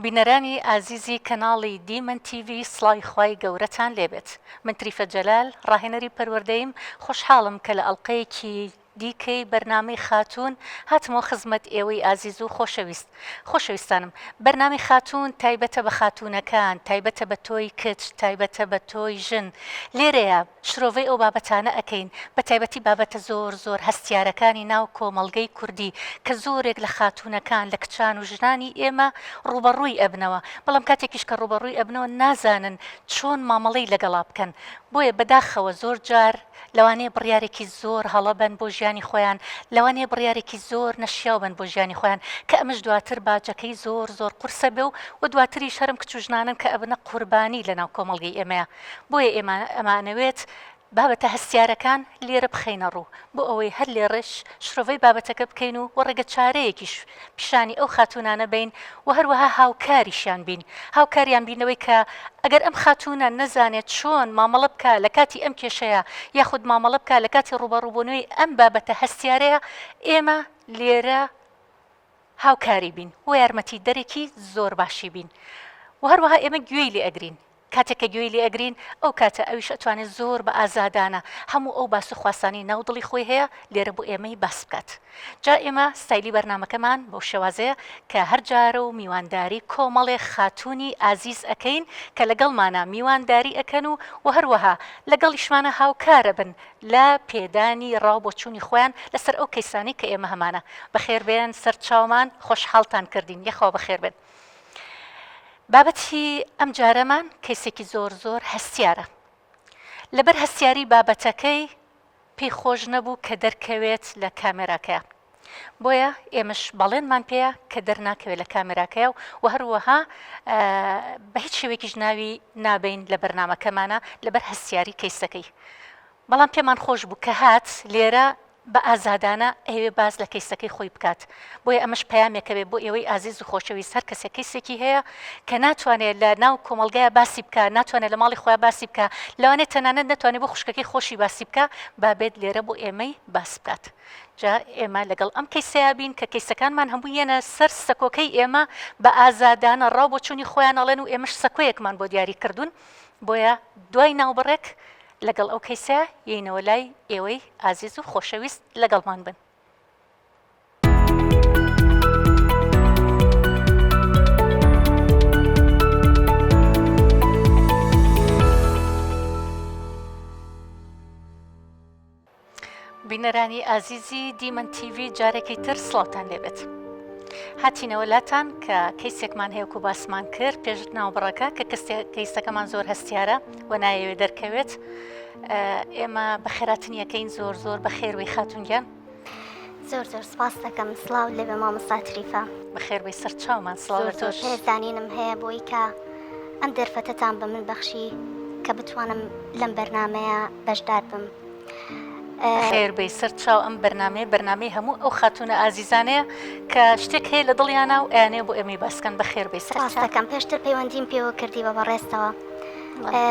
بینەرانی ئازیزی کەناڵی دیمەن تیڤی سڵاوی خوای گەورەتان لێبێت. من تریفە جەلال ڕاهێنەری پەروەردەیم خۆشحاڵم کە لە ئەڵلقەیەکی دیکەی بەرنامەی خاتوون هاتمەوە خزمەت ئێوەی ئازیز و خۆشەویستانم. بەرنامی خاتوون تایبەتە بە خاتوونەکان، تایبەتە بە تۆی کچ، تایبەتە بە تۆی ژن. لێرەیە شرۆڤەی ئەو بابەتانە ئەەکەین، بە تایبەتی بابەتە زۆر هەستیارەکانی ناو کۆمەڵگەی کوردی کە زۆرێک لە خاتوونەکان لە کچان و ژنانی ئێمە ڕوبەڕووی ئەبنەوە، بەڵام کاتێکیش کە ڕوبەڕووی ئەبنەوە نازانن چۆن مامەڵەی لەگەڵا بکەن. بۆیە بەداخەوە زۆر جار لەوانەیە بڕیارێکی زۆر هەڵەبن بۆ ژیانی خۆیان، لەوانەیە بڕیارێکی زۆر نەشیاو بن بۆ ژیانی خۆیان کە ئەمەش دواتر باجەکەی زۆر قورسە بێ و دواتری شەرم کچ و ژنانن کە ئەبنە قوربانی لە ناو کۆمەڵگەی ئێمەیە. بۆیە ئەمانەوێت بابەتە هەستیارەکان لێرە بخەینە ڕوو بۆ ئەوەی هەر لێڕش شرۆڤەی بابەتەکە بکەین و ڕێگە چارەیەکیش پیشانی ئەو خاتوونانە بین و هەروەها هاوکاریشیان بین، هاوکاریان بینەوەی کە ئەگەر ئەم خاتوونە نەزانێت چۆن مامەڵە بکە لە کاتی ئەم کێشەیە یاخود مامەڵە بکە لە کاتی ڕوبەڕووبوونەوەی ئەم بابەتە هەستیارەیە، ئێمە لێرە هاوکاری بین و یارمەتی دەرێکی زۆر باشی بین و هەروەها ئێمە گوێی لێ ئەگرین. کاتێککە گوێی لێ ئەگرین ئەو کاتە ئەویش ئەتوانێت زۆر بە ئازادانە هەموو ئەو باس و خواسانی ناودڵی خۆی هەیە لێرە بۆ ئێمەی باس بکات. جا ئێمە ستایلی بەرنمەکەمان بۆ شێوازەیە کە هەر جارە و میوانداری کۆمەڵێ خاتوونی ئازیز ئەەکەین کە لەگەڵمانە میوانداری ئەەکەن و هەروەها لەگەڵیشمانە هاوکارە بن لە پێدانی ڕاو بۆچوونی خۆیان لەسەر ئەو کەیسانی کە ئێمە هەمانە. بەخێربێن سەرچاومان خۆشحاڵتان کردین، یەخوا بەخێربێن. بابەتی ئەم جارەمان کەیسێکی زۆر هەستیارە. لەبەر هەستیاری بابەتەکەی پێی خۆش نەبوو کە دەرکەوێت لە کامێراکەیە، بۆیە ئێمەش بەڵێنمان پێەیە کە دەرناکەوێت لە کامێراکەیە و هەروەها بە هیچ شێوەیەکیش ناوی نابین لە بەرنامەکەمانە لەبەر هەستیاری کەیسەکەی. بەڵام پێمان خۆش بوو کە هات لێرە بە ئازادانە ئەوێ باز لە کەیسەکەی خۆی بکات. بۆیە ئەمەش پەیامێکەوێت بۆ ئێوەی ئازیز و خۆشەویست هەر کەسێک کەیسێکی هەیە کە ناتوانێت لە ناو کۆمەڵگایە باسی بکە، ناتوانێت لە ماڵی خۆیان باسی بکە، لەوانێت تەنانەت ناتوانێت بۆ خوشکەکەی خۆشی باسی بکە، بابێت لێرە بۆ ئێمەی باس بکات. جا ئێمە لەگەڵ ئەم کەیسەیە بین کە کەیسەکانمان هەموو یەنە سەر سەکۆکەی ئێمە بە ئازادانە ڕاو بۆ چوونی خۆیان ئەڵێن و ئێمەش سەکۆیەکمان بۆ دیاری کردوون. بۆیە دوای ناوبڕێک لەگەڵ ئەو کەیسە یینەوە لای ئێوەی ئازیز و خۆشەویست لەگەڵمان بن. بینەرانی ئازیزی دیمەن تیڤی جارێکی تر سڵاوتان لێبێت. هاتینەوە لاتان کە کەیسێکمان هەیە و باسمان کرد پێش ناوبڕەکە کە کەیسەکەمان زۆر هەستیارە و نایەوێت دەرکەوێت. ئێمە بە خێراتن یەکەین زۆر بە خێروی خاتونگیان. زۆر سپاس دەکەم. سڵاو لێبێ مامۆستا تریفە. بەخێربەی سەر چاومان. سڵاو لە تۆش. هێزانینم هەیە بۆی کە ئەم دەرفەتەتان بە من بەخشی کە بتوانم لەم بەرنامەیە بەشدار بم. خێربەی سەر چاو ئەم بەرنامەی هەموو ئەو خاتونە ئازیزانەیە کە شتێک هەیە لە دڵیانە و ئەیانێ بۆ ئێمەی باسکەن. بەخێربەی سپاس دەکەم. پێشتر پەیوەندیم پێوە کردی بە بەڕێستەوە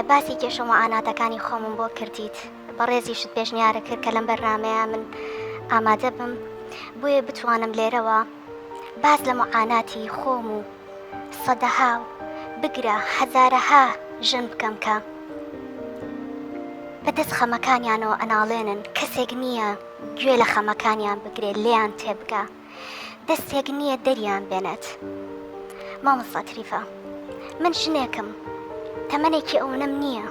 باسی کێشە معاناتەکانی خۆمم بۆ کردیت، بەڕێزیشت پێشنیارە کرد کە لەم بەرنامەیە من ئامادە بم بۆیە بتوانم لێرەوە باز لە معاناتی خۆم و سەدەها و بگرە هەزارەها ژن بکەم کە بەدەست خەمەکانیانەوە ئەناڵێنن، کەسێک نییە گوێ لە خەمەکانیان بگرێت لێیان تێبگا، دەستێک نییە دەریان بێنێت. مامۆستا تریفە، من ژنێکم، تەمەنێکی ئەوەم نییە،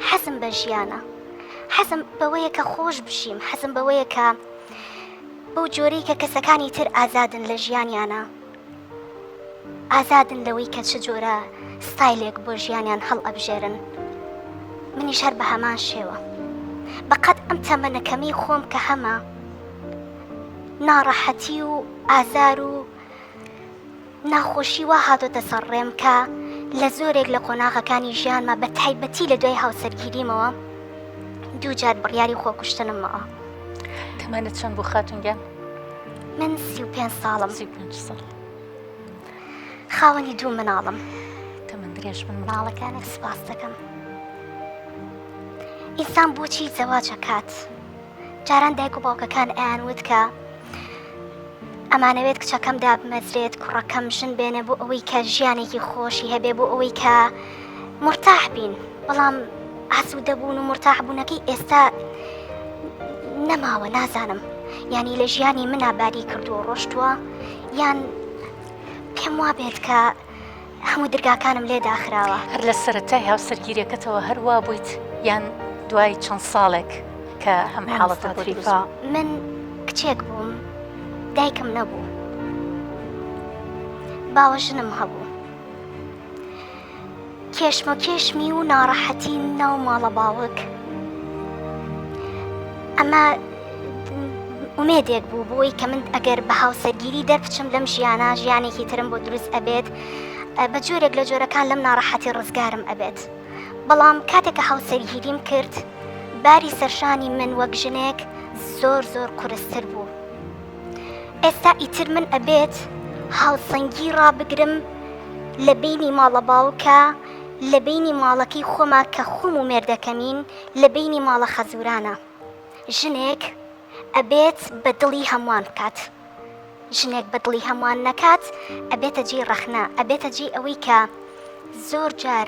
حەزم بە ژیانە، حەزم بەوەیە کە خۆش بشیم، حەزم بەوەیە کە بەو جۆرەی کە کەسەکانی تر ئازادن لە ژیانیانە، ئازادن لەوەی کە چ جۆرە ستایلێک بۆ ژیانیان هەڵ ئەبژێرن. منیش هەر بە هەمان شێوە بەقەت ئەم تەمەنەکەمی خۆم کە هەمە ناڕەحەتی و ئازار و ناخۆشی وا هاتۆتە سەر ڕێم کە لە زۆرێک لە قۆناغەکانی ژیانمە بە تایبەتی لە دوای هاوسەرگیریمەوە دوو جار بڕیاری خۆکوشتنمەوە. تەمەنت چەند بوو خاتونگیان؟ من 35 ساڵم. 35 ساڵ. خاوەنی 2 مناڵم. تەمەن درێژ من. مناڵەکانت سپاس دەکەم. ئینسان بۆچی زەواج ئەکات؟ جاران دایک و باوکەکان ئەیانوت کە ئەمانەوێت کچەکەم دابمەزرێت کوڕەکەم ژن بێنە بۆ ئەوەی کە ژیانێکی خۆشی هەبێ بۆ ئەوەی کە مرتاح بین بەڵام ئاسوودە بوون و مرتاح بوونەکەی ئێستا نەماوە نازانم ینی لە ژیانی منە باری کردو ڕۆشتووە یان پێم وا بێت کە هەموو دەرگاکانم لێ داخراوە. هەر لە سەرەتای هاوسەرگیریەکەتەوە هەروە بوویت یان دوای چەند ساڵێک کە ئەم حاڵەتە تریفا من کچێک بووم دایکم نەبوو باوە ژنم هەبوو کێشمە کێشمی و ناڕەحەتی ناو ماڵە باوک ئەمە ئومێدێک بوو بۆی کە من ئەگەر بە هاوسەرگیری دەربچم لەم ژیانە ژیانێکی ترم بۆ دروست ئەبێت بە جۆرێک لە جۆرەکان لەم ناڕەحەتی ڕزگارم ئەبێت بەڵام کاتێک کە هاوسەرگیریم کرد باری سەرشانی من وەک ژنێک زۆر زۆر قورستر بوو ئێستا ئیتر من ئەبێت هاوسەنگی ڕابگرم لە بینی ماڵە باوکە لە بینی ماڵەکەی خۆما کە خۆم و مێردەکەمین لە بینی ماڵە خەزورانە ژنێک ئەبێت بە دڵی هەمووان بکات ژنێک بە دڵی هەمووان نەکات ئەبێتە جێ ڕەخنە ئەبێتە جێ ئەوەی کە زۆر جار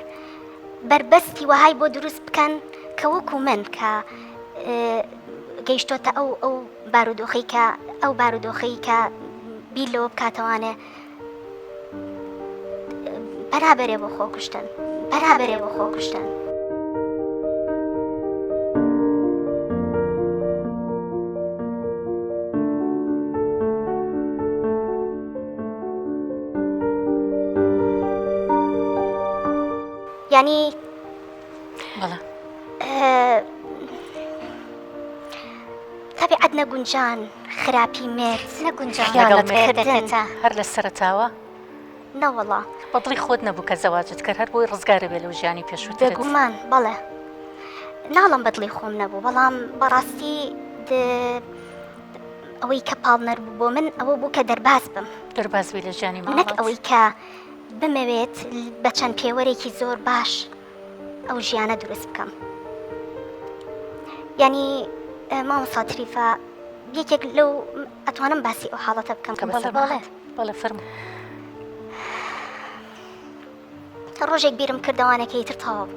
بربەستی وەهای بۆ دروست بکەن کە وەکو من کە گەیشتۆتە ئەو بارودۆخەی کە بیلەوە بکاتەوانێ بەرابەرێ بۆ خۆکوشتن بەرابەرێ بۆ خۆکوشتن. یعنی بەڵێ تەبیعەت نەگونجان خراپی مرد نەگونجان هەر لە سەرەتاوە نەوەڵا بەدڵی خۆت نەبوو کە زەواجت کرد هەر بۆی ڕزگارە بێ لەو ژیانی پێشووترت بێگومان بەڵێ ناڵم بەدڵی خۆم نەبوو بەڵام بەڕاستی ئەوەی کە پاڵنەر بوو بۆ من ئەوە بوو کە دەرباز بم دەرباز بێ لە ژیانی نەک ئەوەی کە بمەوێت بە چەند پێوەرێکی زۆر باش ئەو ژیانە دروست بکەم ینی مامۆستا تریفا یەکێک لەو ئەتوانم باسی ئەو حاڵەتە بکەم کە بەڵێ فەرموو ڕۆژێک بیرم کردەوانەکەی تر تەواو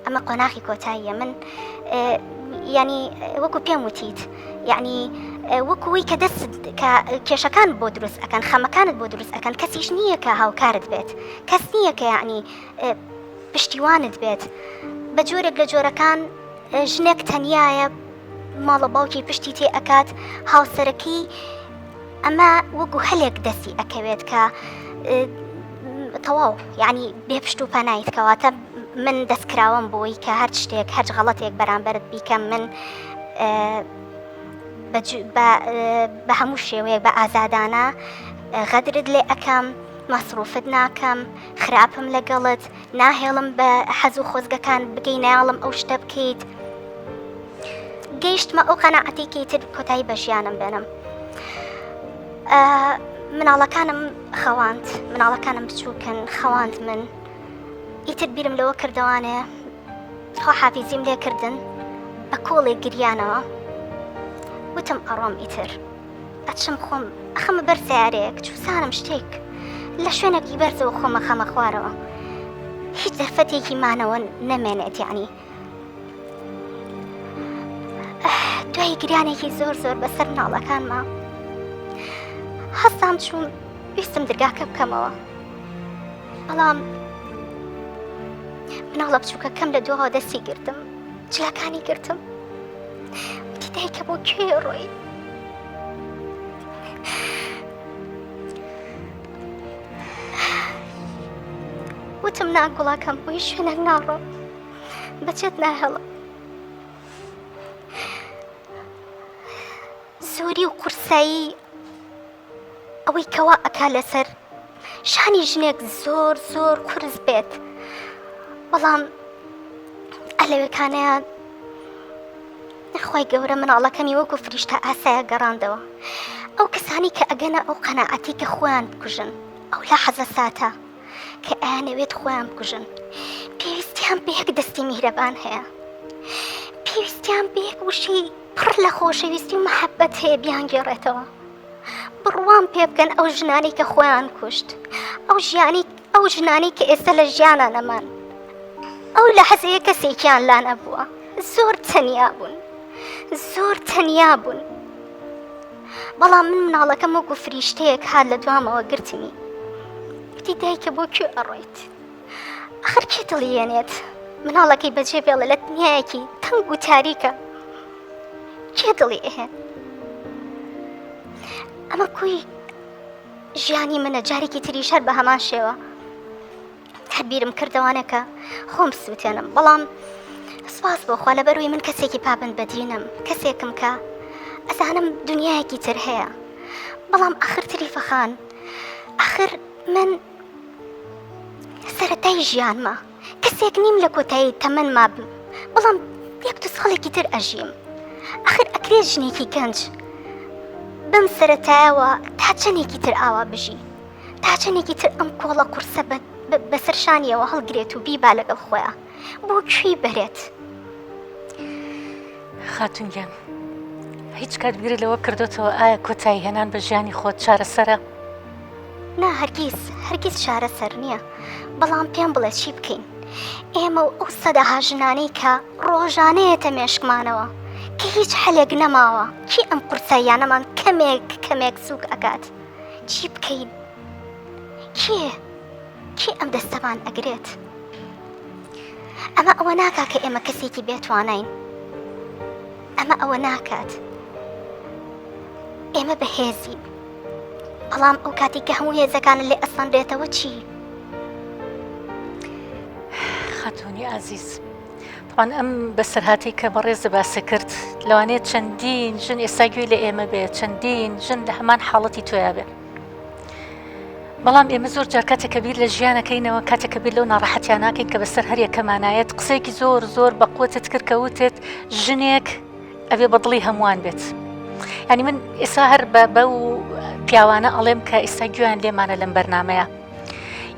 ئەمە قۆناغی کۆتاییە من ینی وەکو پێم وتیت یعنی وەکوی کە دەست کە کێشەکان بۆ دروست ئەەکەن خەمەکانت بۆ دروست ئەەکەن کەسیش نییە کە هاوکارت بێت کەس نییە کە یعنی پشتیوانت بێت بە جۆرێک لە جۆرەکان ژنێک تەنیایە ماڵە باوکی پشتی تێ ئەکات هاوسەرەکەی ئەمە وەکو هەلێک دەستی ئەکەوێت کە تەواو یعنی بێ پشت و پەنایت کەواتە من دەستکراوم بۆی کە هەر شتێک هەر غەڵەتێک بەرامبەرت بیکەم من بە هەموو شێوەیەک بە ئازادانە غەدرت لێ ئەەکەم مەسروفت ناکەم خراپم لەگەڵت ناهێڵم بە حەز و خۆزگەکان بگەی ناڵم ئەو شتە بکەیت گەیشتمە ئەو قەناعەتێکی تر کۆتایی بە ژیانم بێنم مناڵەکانم خەواند مناڵەکانم بچووکن خەواند من ئیتر بیرم لەوە کردوانێ خۆ حافیزیم لێکردن بە کۆڵێک گریانەوە وتم ئەڕۆم ئیتر ئەچم خۆم ئەخەمە بەر سیارەیەک چوسانم شتێک لە شوێنێکی بەرزەوە خۆمە خەمە خوارەوە هیچ دەرفەتێکی مانەوە نەمێنێت یعنی دوای گریانێکی زۆر زۆر بەسەر مناڵەکانمە هەستام چوون ویستم دەرگاکە بکەمەوە بەڵام مناڵە بچووکە کەم لە دووەوە دەستی گرتم جلەکانی گرتم وتی دایکە بۆ کوێ ڕۆی وتم نا گوڵاکەم بۆی شوێنێک ناڕۆ بەچێت ناهێڵە زۆری و قورسایی ئەوەی کەوا ئەکا لەسەر شانی ژنێک زۆر زۆر قورس بێت بەڵام ئەلەوەکانەیە نەخوای گەورە مناڵەکەمی وەکو فریشتە ئاسایە گەڕاندەوە ئەو کەسانی کە ئەگەنە ئەو قەناعەتی کە خۆیان بکوژن ئەو لە حەزە ساتە کە ئەیانەوێت خۆیان بکوژن پێویستیان بە یەک دەستی میهرەبان هەیە پێویستیان بە یەک وشی پڕ لە خۆشەویستی و مەحەبەت هەیە بیانگێڕێتەوە بڕوان پێ بکەن ئەو ژنانی کە خۆیان کوشت، ئەو ژنانی کە ئێستا لە ژیانە نەمان، ئەو لە حەزەیە کەسێکیان لا نەبووە، زۆر تەنیا بوون. بەڵام من مناڵەکەم وەکو فریشتەیەک هات لە دوامەوە گرتمی، گوتی دایکە بۆ کوێ ئەڕۆیت؟ ئەخر کێ دڵیێنێت مناڵەکەی بەجێ بێڵە لە دنیایەکی تەنگ و تاریکە، کێ دڵیێهێن؟ ئەمە کوی ژیانی منە. جارێکی تریش هەر بە هەمان شێوە هەربیرم کردەوانەکە خۆم سووتێنم، بەڵام سپاس بۆخوا لەبەروی من کەسێکی پابند بەدینم، کەسێکم کە ئەزانم دنیایەکی تر هەیە. بەڵام ئاخر تریفە خان، ئاخر من سەرەتای ژیانمە، کەسێک نیم لە کۆتایی تەمەنما بم، بەڵام یەک دو ساڵێکی تر ئەژیم. ئاخر ئەکرێت ژنێکی گەنج بم سەرەتایەوە تا چەندێکی تر ئاوا بژی، تا چەندێکی تر ئەم کۆڵە قورسە بەسەرشانیەوە هەڵگرێت و بیبا لەگەڵ خۆیان بۆ کوێی بەرێت. خاتونگیان، هیچ کات بیرە لەوە کردوتەوە ئایا کۆتایی هێنان بە ژیانی خۆت چارەسەرە؟ نا، هەرگیز چارەسەر نییە، بەڵام پێم بڵێ چی بکەین. ئێمە و ئەو سەدەها ژنانەی کە ڕۆژانەیەتە مێشکمانەوە کە هیچ هەلێک نەماوە، کی ئەم قورساییانەمان کەمێک سووک ئەکات، چی بکەین؟ کێ ئەم دەستەمان ئەگرێت؟ ئەمە ئەوە ناکات کە ئێمە کەسێکی بێتوانین، ئەمە ئەوە ناکات. ئێمە بەهێزین، بەڵام ئەو کاتی کە هەموو هێزەکانە لێ ئەسەندرێتەوە چی؟ خاتونی ئازیز، طبعاً ئەم بەسەرهاتی کە بەڕێزە باسە کرد لەوانەیە چەندین ژن ئێستا گوێی لە ئێمە بێت، چەندین ژن لە هەمان حاڵەتی تۆیا بێت. بەڵام ئێمە زۆر جار کاتێکە بیر لە ژیانەکەینەوە، کاتێکە بیر لەو ناڕەحەتیان ناکەین کە بەسەر هەر یەکەمانایەت قسێکی زۆر بە قوتت کرد کە وتت ژنێک ئەبێ بەدڵی هەمووان بێت. ینی من ئێستا هەر بەو پیاوانە ئەڵێم کە ئێستا گویان لێمانە لەم بەرنامەیە،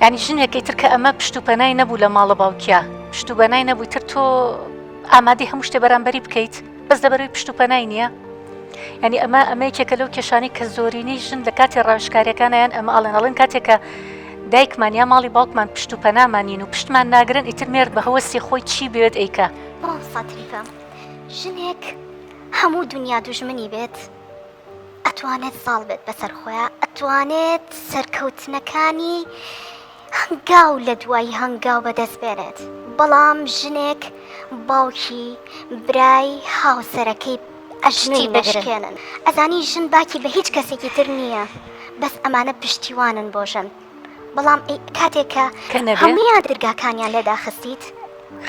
ینی ژنێکی تر کە ئەمە پشتوپەنای نەبوو لە ماڵە باوکیا، پشتوپەنای نەبووی تر تۆ ئامادەی هەموو شتێ بەرامبەری بکەیت بەس دەبەروی پشتوپەنای نییە. ینی ئەمە یەکێکە لەو کێشانەی کە زۆرینەی ژن لە کاتی ڕاوێژکاریەکانیان ئەمە ئەڵێن کاتێکە دایکمان یا ماڵی باوکمان پشتوپەنامانین و پشتمان ناگرن، ئیتر مێرد بە هەوەسی خۆی چی بێت ئەیکا. بەڵام ساتریفە، ژنێک هەموو دنیا دوژمنی بێت ئەتوانێت ساڵ بێت بەسەر خۆیان، ئەتوانێت سەرکەوتنەکانی هەنگاو لە دوای هەنگاو بەدەست بێنێت. بەڵام ژنێک باوکی برای هاوسەرەکەی ئەژنی بەشکێنن، ئەزانی ژن باکی بە هیچ کەسێکی تر نییە، بەس ئەمانە پشتیوانن بۆ ژن. بەڵام کاتێکە هەمویان دەرگاکانیان لێداخستیت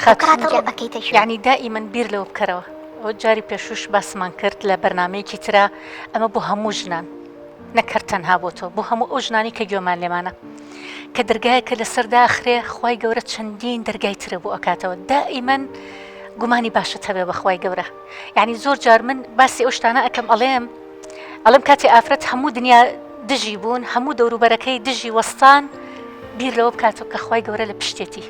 خاتڕۆ ئەەکەیتە یعنی دائیمەن بیر لەوە بکەرەوە. ئەو جاری پێشوش باسمان کرد لە بەرنمەیەکی ترە، ئەمە بۆ هەموو ژنان نەکرد تەنها بۆ تۆ، بۆ هەموو ئەو ژنانی کە گوێمان لێمانە کە دەرگایەکە لەسەردا ئەخرێ خوای گەورە چەندین دەرگای ترە بۆ ئەکاتەوە. دائیمەن گومانی باشت هەبێ بە خوای گەورە. یعنی زۆر جار من باسی ئەو شتانە ئەەکەم، ئەڵێم کاتی ئافرەت هەموو دنیا دژی بوون، هەموو دەوروبەرەکەی دژی وەستان، بیر لەوە بکاتەوە کە خوای گەورە لە پشتێتی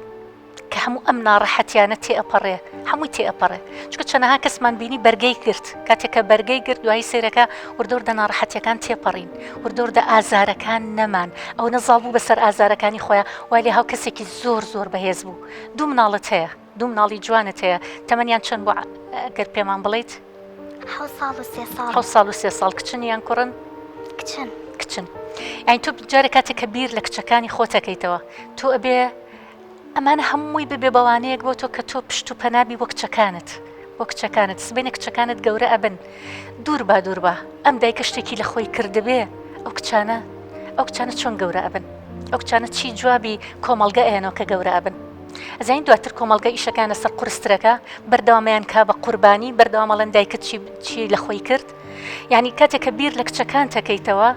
کە هەموو ئەم ناڕەحەتیانە تێئەپەڕێ، هەمووی تێئەپەڕێ. چونکە چەندەها کەسمان بینی بەرگەی کرد، کاتێکە بەرگەی کرد دوایی سێرەکە وردۆردە ناڕەحەتیەکان تێپەڕین، وردۆردە ئازارەکان نەمان، ئەو نەزاڵ بوو بەسەر ئازارەکانی خۆیان، وای لێ هاو کەسێکی زۆر بەهێز بوو. دوو مناڵت هەیە، دوو مناڵی جوانت هەیە، تەمەنیان چەند بوو ئەگەر پێمان بڵیت؟ 7 ساڵ و 3 ساڵ. کچن یان کوڕن؟ کچن. یعنی تۆ جارە کاتێککە بیر لە کچەکانی خۆتەکەیتەوە، تۆ ئەبێ ئەمانە هەمووی ببێ بەوانەیەک بۆ تۆ کە تۆ پشت و پەنابی وە کچەکانت سبێنە کچەکانت گەورە ئەبن، دوور بە ئەم دایکە شتێکی لە خۆی کردبێ، ئەو کچانە چۆن گەورە ئەبن، ئەو کچانە چی جوابی کۆمەڵگە ئێنەوە کە گەورە ئەبن. ئەزین دواتر کۆمەڵگە ئیشەکانە سەر قورسترەکە بەردەوامەیان کا بە قوربانی، بەردەوامەڵەن دایکت چی لە خۆی کرد. یعنی کاتێککە بیر لە کچەکان تەکەیتەوە،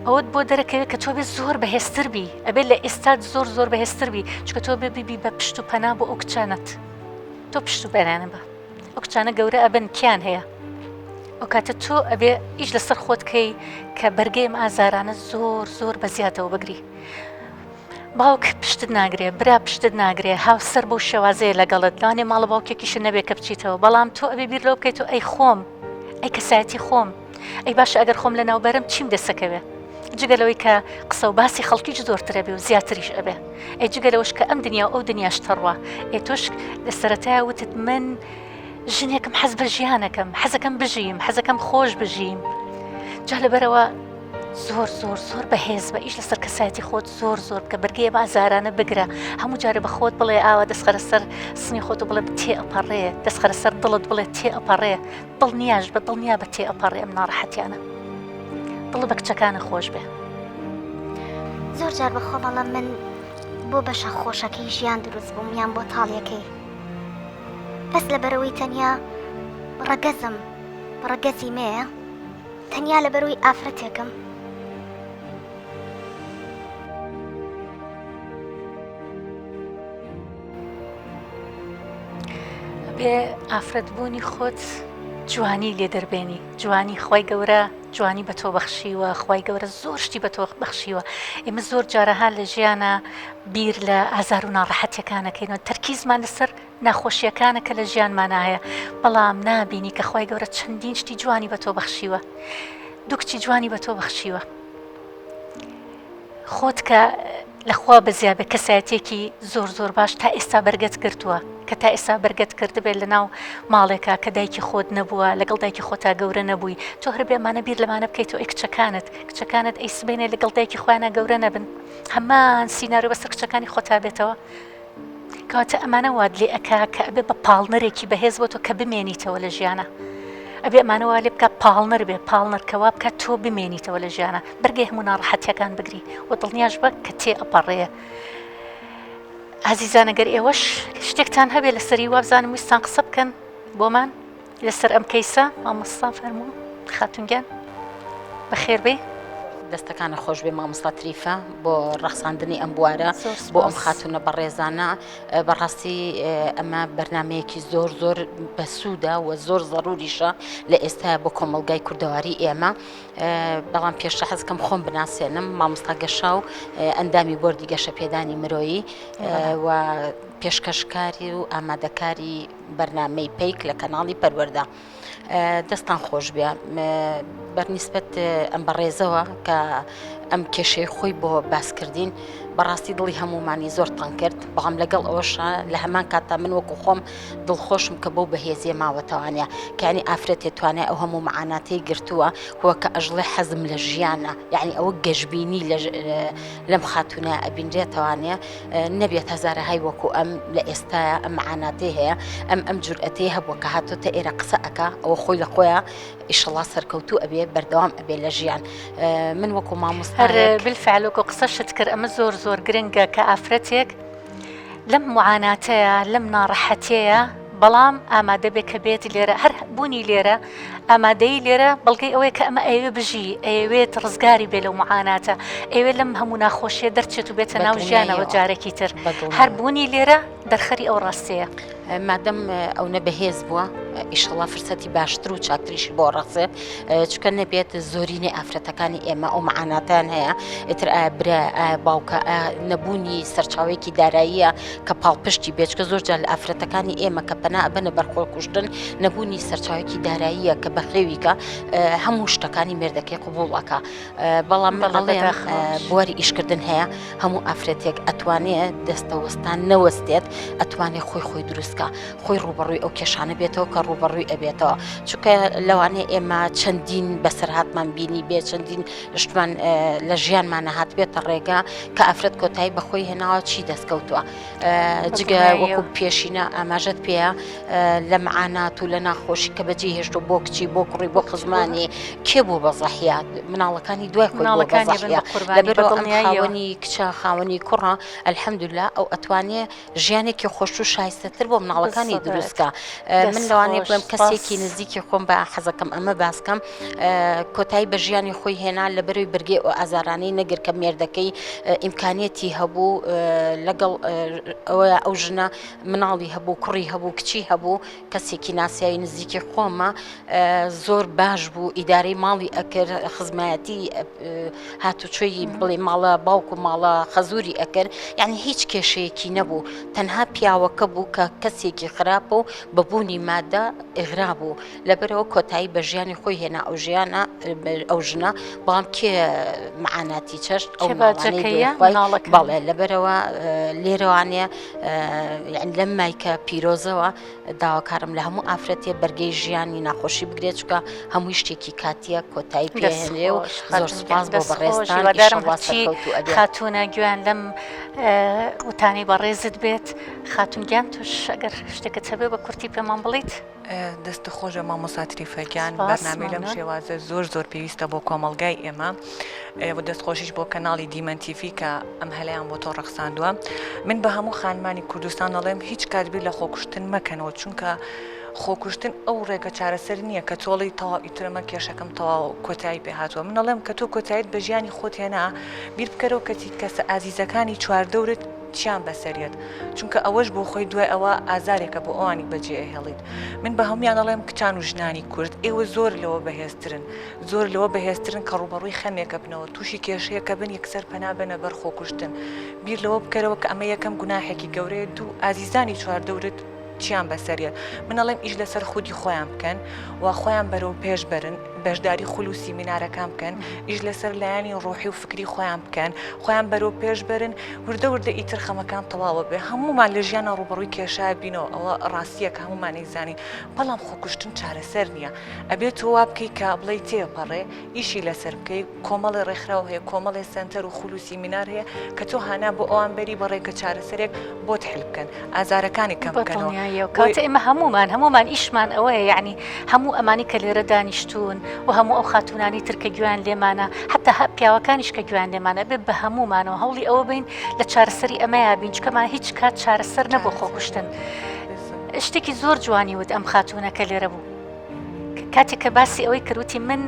ئەوت بۆ دەرەکەوێت کە تۆ بێ زۆر بەهێزتر بی، ئەبێت لە ئێستات زۆر بەهێزتر بی، چکە تۆ ببی بە پشت و پەنا بۆ ئەو کچانت، تۆ پشت و پەنانە بە ئەو کچانە گەورە ئەبن کیان هەیە. ئەو کاتە تۆ ئەبێ ئیش لەسەر خۆتکەی کە بەرگەی ئەم ئازارانە زۆر بەزیاتەوە بگری. باوک پشتت ناگرێ، برا پشتت ناگرێ، هاوسەر بۆ شێوازەیە لەگەڵت، لەوانێ ماڵە باوکێکیش نەبێت کە بچیتەوە، بەڵام تۆ ئەبێ بیر لەوە بکەیت و ئەی خۆم، ئەی کەسایەتی خۆم، ئەی باشە ئەگەر خۆم لە ناوبەرم چیم دەسەکەوێ جگەلەوەی کە قسە و باسی خەڵکیش زۆرترە بێ و زیاتریش ئەبێ ئەی جگەلەوەش کە ئەم دنیا ئەو دنیاش تەڕوە ئێ تۆش لە سەرەتایە وتت من ژنێکم حەز بە ژیانەکەم حەزەکەم بژیم حەزەکەم خۆش بژیم جا لەبەرەوە زۆر زۆر زۆر بەهێز بە ئیش لەسەر کەسایەتی خۆت زۆر زۆر بکە بەرگەیە بازارانە بگرە هەموو جارە بە خۆت بڵێ ئاوە دەستخەرە سەر سنی خۆت و بڵێ تێ ئەپەڕێ دەستخەرە سەر دڵت بڵێ تێ ئەپەڕێ دڵنیاش بە دڵنیا بە تێ ئەپەڕێ ئەم ناڕەحەتیانە دڵ بە کچەکانە خۆش بێ زۆر جار بە خۆمەڵە من بۆ بەشە خۆشەکەی ژیان دروست بووم یان بۆ تاڵیەکەی بەس لەبەرەوەی تەنیا ڕەگەزم ڕەگەزی مەیە تەنیا لەبەرەوەی ئافرەتێکم بێ ئافرەتبوونی خۆت جوانی لێ دەربێنی جوانی خی گەورە جوانی بە تۆ بەخشیوە خی گەورە زۆر شتی بە تۆ بەخشیوە ئێمە زۆر جارەها لە ژیانە بیر لە ئازار و ناڕەحەتیەکانەکەینەوە تەرکیزمان لەسەر ناخۆشیەکانە کە لە ژیانمانە هەیە بەڵام نابینی کە خی گەورە چەندین شتی جوانی بە تۆ بەخشیوە دوو کچی جوانی بە تۆ بەخشیوە خۆت کە لەخوا بەزیا بە کەسایەتێکی زۆر زۆر باش تا ئێستا بەرگەت کردووە کە تا ئێستا بەرگەت کردبێت لە ناو ماڵێکە کە دایکی خۆت نەبووە لەگەڵ دایکی خۆتا گەورە نەبووی تۆ هەر بێمانە بیر لەمانە بکەیتەوە ئەی کچەکانت ئەی سبێنێ لەگەڵ دایکی خۆیانە گەورە نەبن هەمان سینارۆ بەسەر کچەکانی خۆتا بێتەوە کەواتە ئەمانە واد لێ ئەکا کە ئەبێ بە پاڵنەرێکی بەهێز بۆ تۆ کە بمێنیتەوە لە ژیانە ئەبێ ئەمانەوە لێ بکە پاڵنەر بێ پاڵنەرکەوا بکە تۆ بمێنیتەوە لە ژیانە بەرگەی هەموو ناڕەحەتیەکان بگری و دڵنیاش بە کە تێ ئەپەڕێ عزیزان ئەگەر ئێوەش شتێکتان هەبێ لە سەری وابزانم ویستان قسە بکەن بۆمان لەسەر ئەم کەیسە مامۆستا فەرموو خاتونگیان بەخێر بێ دەستەکانە خۆش بێ مامۆستا تریفە بۆ ڕەخساندنی ئەم بوارە بۆ ئەم خاتونە بەڕێزانە بەڕاستی ئەمە بەرنمەیەکی زۆر زۆر بەسوودە و زۆر ضروریشە لە ئێستا بۆ کۆمەڵگای کوردەواری ئێمە بەڵام پێشتر حەزکەم خۆم بناسێنم مامۆستا گەشا و ئەندامی بۆردی گەشە پێدانی مرۆیی و پێشکەشکاری و ئامادەکاری بەرنامەی پیک لە کەناڵی پەروەردە دەستان خۆش بێ بەرنیسبەت ئەم بەڕێزەوە کە ئەم کێشەی خۆی بۆ باسکردین بەڕاستی دڵی هەمومانی زۆر تەنگ کرد بەڵام لەگەڵ ئەوەشە لە هەمان کاتا من وەکو خۆم دڵخۆشم کە بەو بەهێزیە ماوەتەوانە کەنی ئافرەتێ توانێت ئەو هەموو معاناتەی گرتووە هو کە ئەژڵێ حەزم لە ژیانە یعنی ئەوە گەشببینی لەم خاتونە ئەبینرێتەوانێ نەبێت هەزارە های وەکو ئەم لە ئێستاە ئەم معاناتی هەیە ئەم جورئەتی هەبووە کە هاتوتە ئێرە قسە ئەکا ئەوە خۆی لە خۆیان ئیشەڵا سەرکەوتوو ئەبێ بەردەوام ئەبێ لە ژیان من وەکو مامۆستا بالفعل وەکو قسەشت کرد ئەمە زۆر زۆر گرنگە کە ئافرەتێک لەم معاناتەیە لەم ناڕەحەتەیە بەڵام ئامادە بێ کە بێت لێرە هەر بوونی لێرە ئامادەی لێرە بەڵگەی ئەوەیە کە ئەمە ئەوێ بژی ئەوێت ڕزگاری بێ لەو معاناتە ئەوێ لەم هەموو ناخۆشیە دەرچێت و بێتە ناو ژیانەوە جارێکی تر هەر بوونی لێرە دەرخەری ئەو ڕاستەیە مادەم ئەو نەبەهێز بووە ئیشەڵا فرسەتی باشتر و چاکتریشی بۆ ڕەخسێ چکە نەبێت زۆرینەی ئافرەتەکانی ئێمە ئەو معاناتان هەیە ئتر ئایا برا ئایا باوکە نەبوونی سەرچاوێکی داراییە کە پاڵپشتی بێچکە زۆر جار لە ئافرەتەکانی ئێمە کە پەنا ئەبەنە بەرخۆ کوشتن نەبوونی سەرچاوێکی داراییە کە بەخێویکە هەموو شتەکانی مێردەکەی قبوڵەکە بەڵام مەڵێن بواری ئیشکردن هەیە هەموو ئافرەتێک ئەتوانێت دەستەوەستان نەوەستێت ئەتوانێت خۆی دروستکە خۆی ڕوبەڕووی ئەو کێشانە بێتەوە کە ڕوبەڕووی ئەبێتەوە چونکە لەوانەیە ئێمە چەندین بەسەرهاتمان بینی بێ چەندین شتمان لە ژیانمانە هات بێتە ڕێگا کە ئافرەت کۆتایی بەخۆی هێناوە چی دەستکەوتووە جگە وەکو پێشینە ئاماژەت پێەیە لە معانات و لە ناخۆشی کە بەجێ هێشت و بۆ کچی بۆ کوڕی بۆ خزمانی کێ بوو بە زەحیات مناڵەکانی دوای خۆی لەبەرەوە ئەم خاوەنی کچە خاوەنی کوڕە ئەلحەمدوللا ئەو ئەتوانێ ژیانێکی خۆش و شایستەتر بۆ مناڵەکانی دروستکە من لەوانەیە بڵێم کەسێکی نزیکی خۆم بە حەزەکەم ئەمە باسکەم کۆتایی بە ژیانی خۆی هێنا لە بەروی بەرگێ ئەو ئازارانەی نەگر کە مێردەکەی ئیمکانێتی هەبوو لەگەڵ ئەو ژنە مناڵی هەبوو کوڕی هەبوو کچی هەبوو کەسێکی ناسیایی نزیکی خۆمە زۆر باش بوو ئیدارەی ماڵی ئەکرد خزمایەتی هاتوچۆی بڵێ ماڵە باوک و ماڵە خەزوری ئەکرد یعنی هیچ کێشەیەکی نەبوو تەنها تەنها پیاوەکە بوو کە کەسێکی خراپ و بەبوونی مادە ئغرا بوو لەبەرەوە کۆتایی بە ژیانی خۆی هێنا ئەو ژیانە ئەو ژنە بەڵام کێ معاناتی چەشت ئەو بەڵێ لەبەرەوە لێرەوانێ لەم مایکە پیرۆزەوە داواکارم لە هەموو ئافرەتێ بەرگەی ژیانی ناخۆشی بگرێت چکە هەمووی شتێکی کاتیە کۆتایی پێهێنێ و زۆر سپاس بۆ بەڕێستان خاتونە گویان لەم وتانی بەڕێزت بێت خاتونگیان توش ئەگەر شتێکت هەبێ بە کورتی پێمان بڵیت دەستە خۆشە مامۆستا تریفەگیان بەرنامەی لەم شێوازە زۆر پێویستە بۆ کۆمەڵگای ئێمە و دەستخۆشیش بۆ کەناڵی دیمەن تیڤی کە ئەم هەلەیان بۆ تۆ ڕەخساندووە من بە هەموو خانمانی کوردستان دەڵێم هیچ کاتبیر لە خۆکوشتن مەکەنەوە چونکە خۆکوشتن ئەو ڕێگە چارەسەر نییە کە تۆڵی تەواو ئیترەمە کێشەکەم تەواو کۆتایی پێهاتوە من دەڵێم کە تۆ کۆتاییت بە ژیانی خۆت هێنا بیر بکەرەوە کەسە ئازیزەکانی چواردەورت چیان بەسەریت چونکە ئەوەش بۆ خۆی دوای ئەوە ئازارێکە بۆ ئەوانی بەجێ هێڵیت من بە هەمویان دەڵێم کچان و ژنانی کورد ئێوە زۆر لەوە بەهێزترن زۆر لەوە بەهێزترن کە ڕوبەڕووی خەمێکە بنەوە تووشی کێشەیەکە بن یەکسەر پەنا بنە بەر خۆکوشتن بیر لەوە بکەرەوە کە ئەمە یەکەم گوناحێکی گەورەیە دوو ئازیزانی چواردەورت چیان بەسەریت من دەڵێم ئیش لەسەر خودی خۆیان بکەن و خۆیان بەرەو پێش بەرن بەشداری خولوسی مینارەکان بکەن ئیش لەسەر لایانی ڕۆحی و فکری خۆیان بکەن خۆیان بەرەو پێش بەرن وردە ئیتر خەمەکان تەواوە بێ هەمومان لە ژیانە ڕوبەڕووی کێشای بینەوە ئەوە ڕاستیە کە هەمومان نەیزانی بەڵام خۆکوشتن چارەسەر نییە ئەبێت تۆ وا بکەی کە بڵێی تێپەڕێ ئیشی لەسەر بکەی کۆمەڵی ڕێکخراو هەیە کۆمەڵی سنتەر و خولوسی مینار هەیە کە تۆ هانا بۆ ئەوان بەری بەڕێکە چارەسەرێک بۆت حل بکەن ئازارەکانی کەم بکەنەوە کاتە ئێمە هەمومان ئیشمان ئەوەیە یعنی هەموو ئەمانی کە لێرە دانیشتون و هەموو ئەو خاتونانی ترکە گویان لێمانە حتا پیاوەکانیش کە گویان لێمانە بێ بە هەمومانەوە هەوڵی ئەوە بین لە چارەسەری ئەمەیە بین چکەمان هیچ کات چارەسەر نەبوو خۆکوشتن شتێکی زۆر جوانی وت ئەم خاتونەکە لێرە بوو کاتێک کە باسی ئەوەی کردوتی من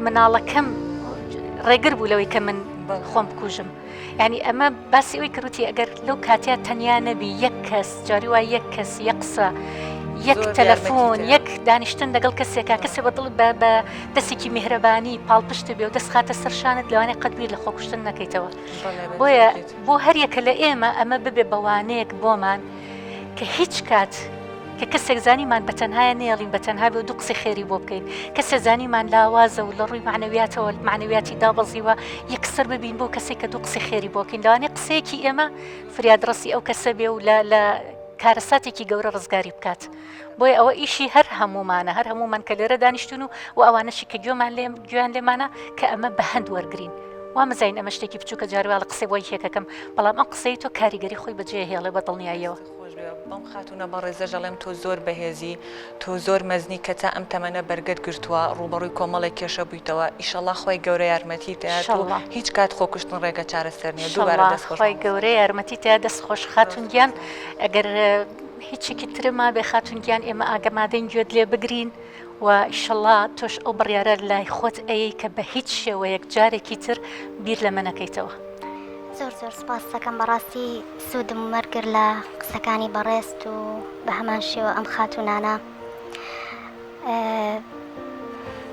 مناڵەکەم ڕێگر بوو لەوەی کە من خۆم بکوژم یعنی ئەمە باسی ئەوەی کردوتی ئەگەر لەو کاتیا تەنیا نەبی یەک کەس جاری وای یەک کەس یەک قسە یەک تەلەفۆن یەک دانیشتن لەگەڵ کەسێکە کەسێ بەدڵ بە دەستێکی میهرەبانی پاڵپشت بێ و دەست خاتە سەرشانت لەوانەیە قەتبیر لە خۆکوشتن نەکەیتەوە بۆیە بۆ هەریەکە لە ئێمە ئەمە ببێ بەوانەیەک بۆمان کە هیچ کات کە کەسێک زانیمان بە تەنهایە نێڵین بە تەنها بێ و دوو قسەی خێری بۆ بکەین کەسێ زانیمان لاوازە و لە ڕووی معنەویاتەوە معنەویاتی دابەزیوە یەکسەر ببین بۆ کەسێک کە دوو قسەی خێری بۆکەین لەوانەیە قسەیەکی ئێمە فریادڕەسی ئەو کەسە بێ و لە کارەساتێکی گەورە ڕزگاری بکات بۆیە ئەوە ئیشی هەر هەمومان کە لێرە دانیشتون و ئەوانەشی کە گویان لێمانە کە ئەمە بە هەند وەرگرین وا مەزین ئەمە شتێکی بچووکە جاروا لە قسەی بۆی هێکەکەم بەڵام ئەم قسەی تۆ کاریگەری خۆی بەجێ هێڵێ بە دڵنیاییەوە بەم خاتونە بە ڕێزە ژەڵێم تۆ زۆر بەهێزی تۆ زۆر مەزنی کە تا ئەم تەمەنە بەرگەت گرتووە ڕوبەڕووی کۆمەڵی کێشە بوویتەوە ئیشەڵا خۆی گەورە یارمەتی تایە هیچ کات خۆکوشتن ڕێگە چارەسەر نیە دووبارە دەستخۆی گەورە یارمەتی تیا دەستخۆش خاتونگیان ئەگەر هیچێکی ترما بێ خاتونگیان ئێمە ئاگەمادەین گوێت لێ بگرین و ئیشەڵا تۆش ئەو بڕیارە لای خۆت ئەیە کە بە هیچ شێوەیەک جارێکی تر بیر لە منەکەیتەوە زۆر سپاس دەکەم بەڕاستی سوودم وەرگر لە قسەکانی بەڕێست و بە هەمان شێوە ئەم خاتونانە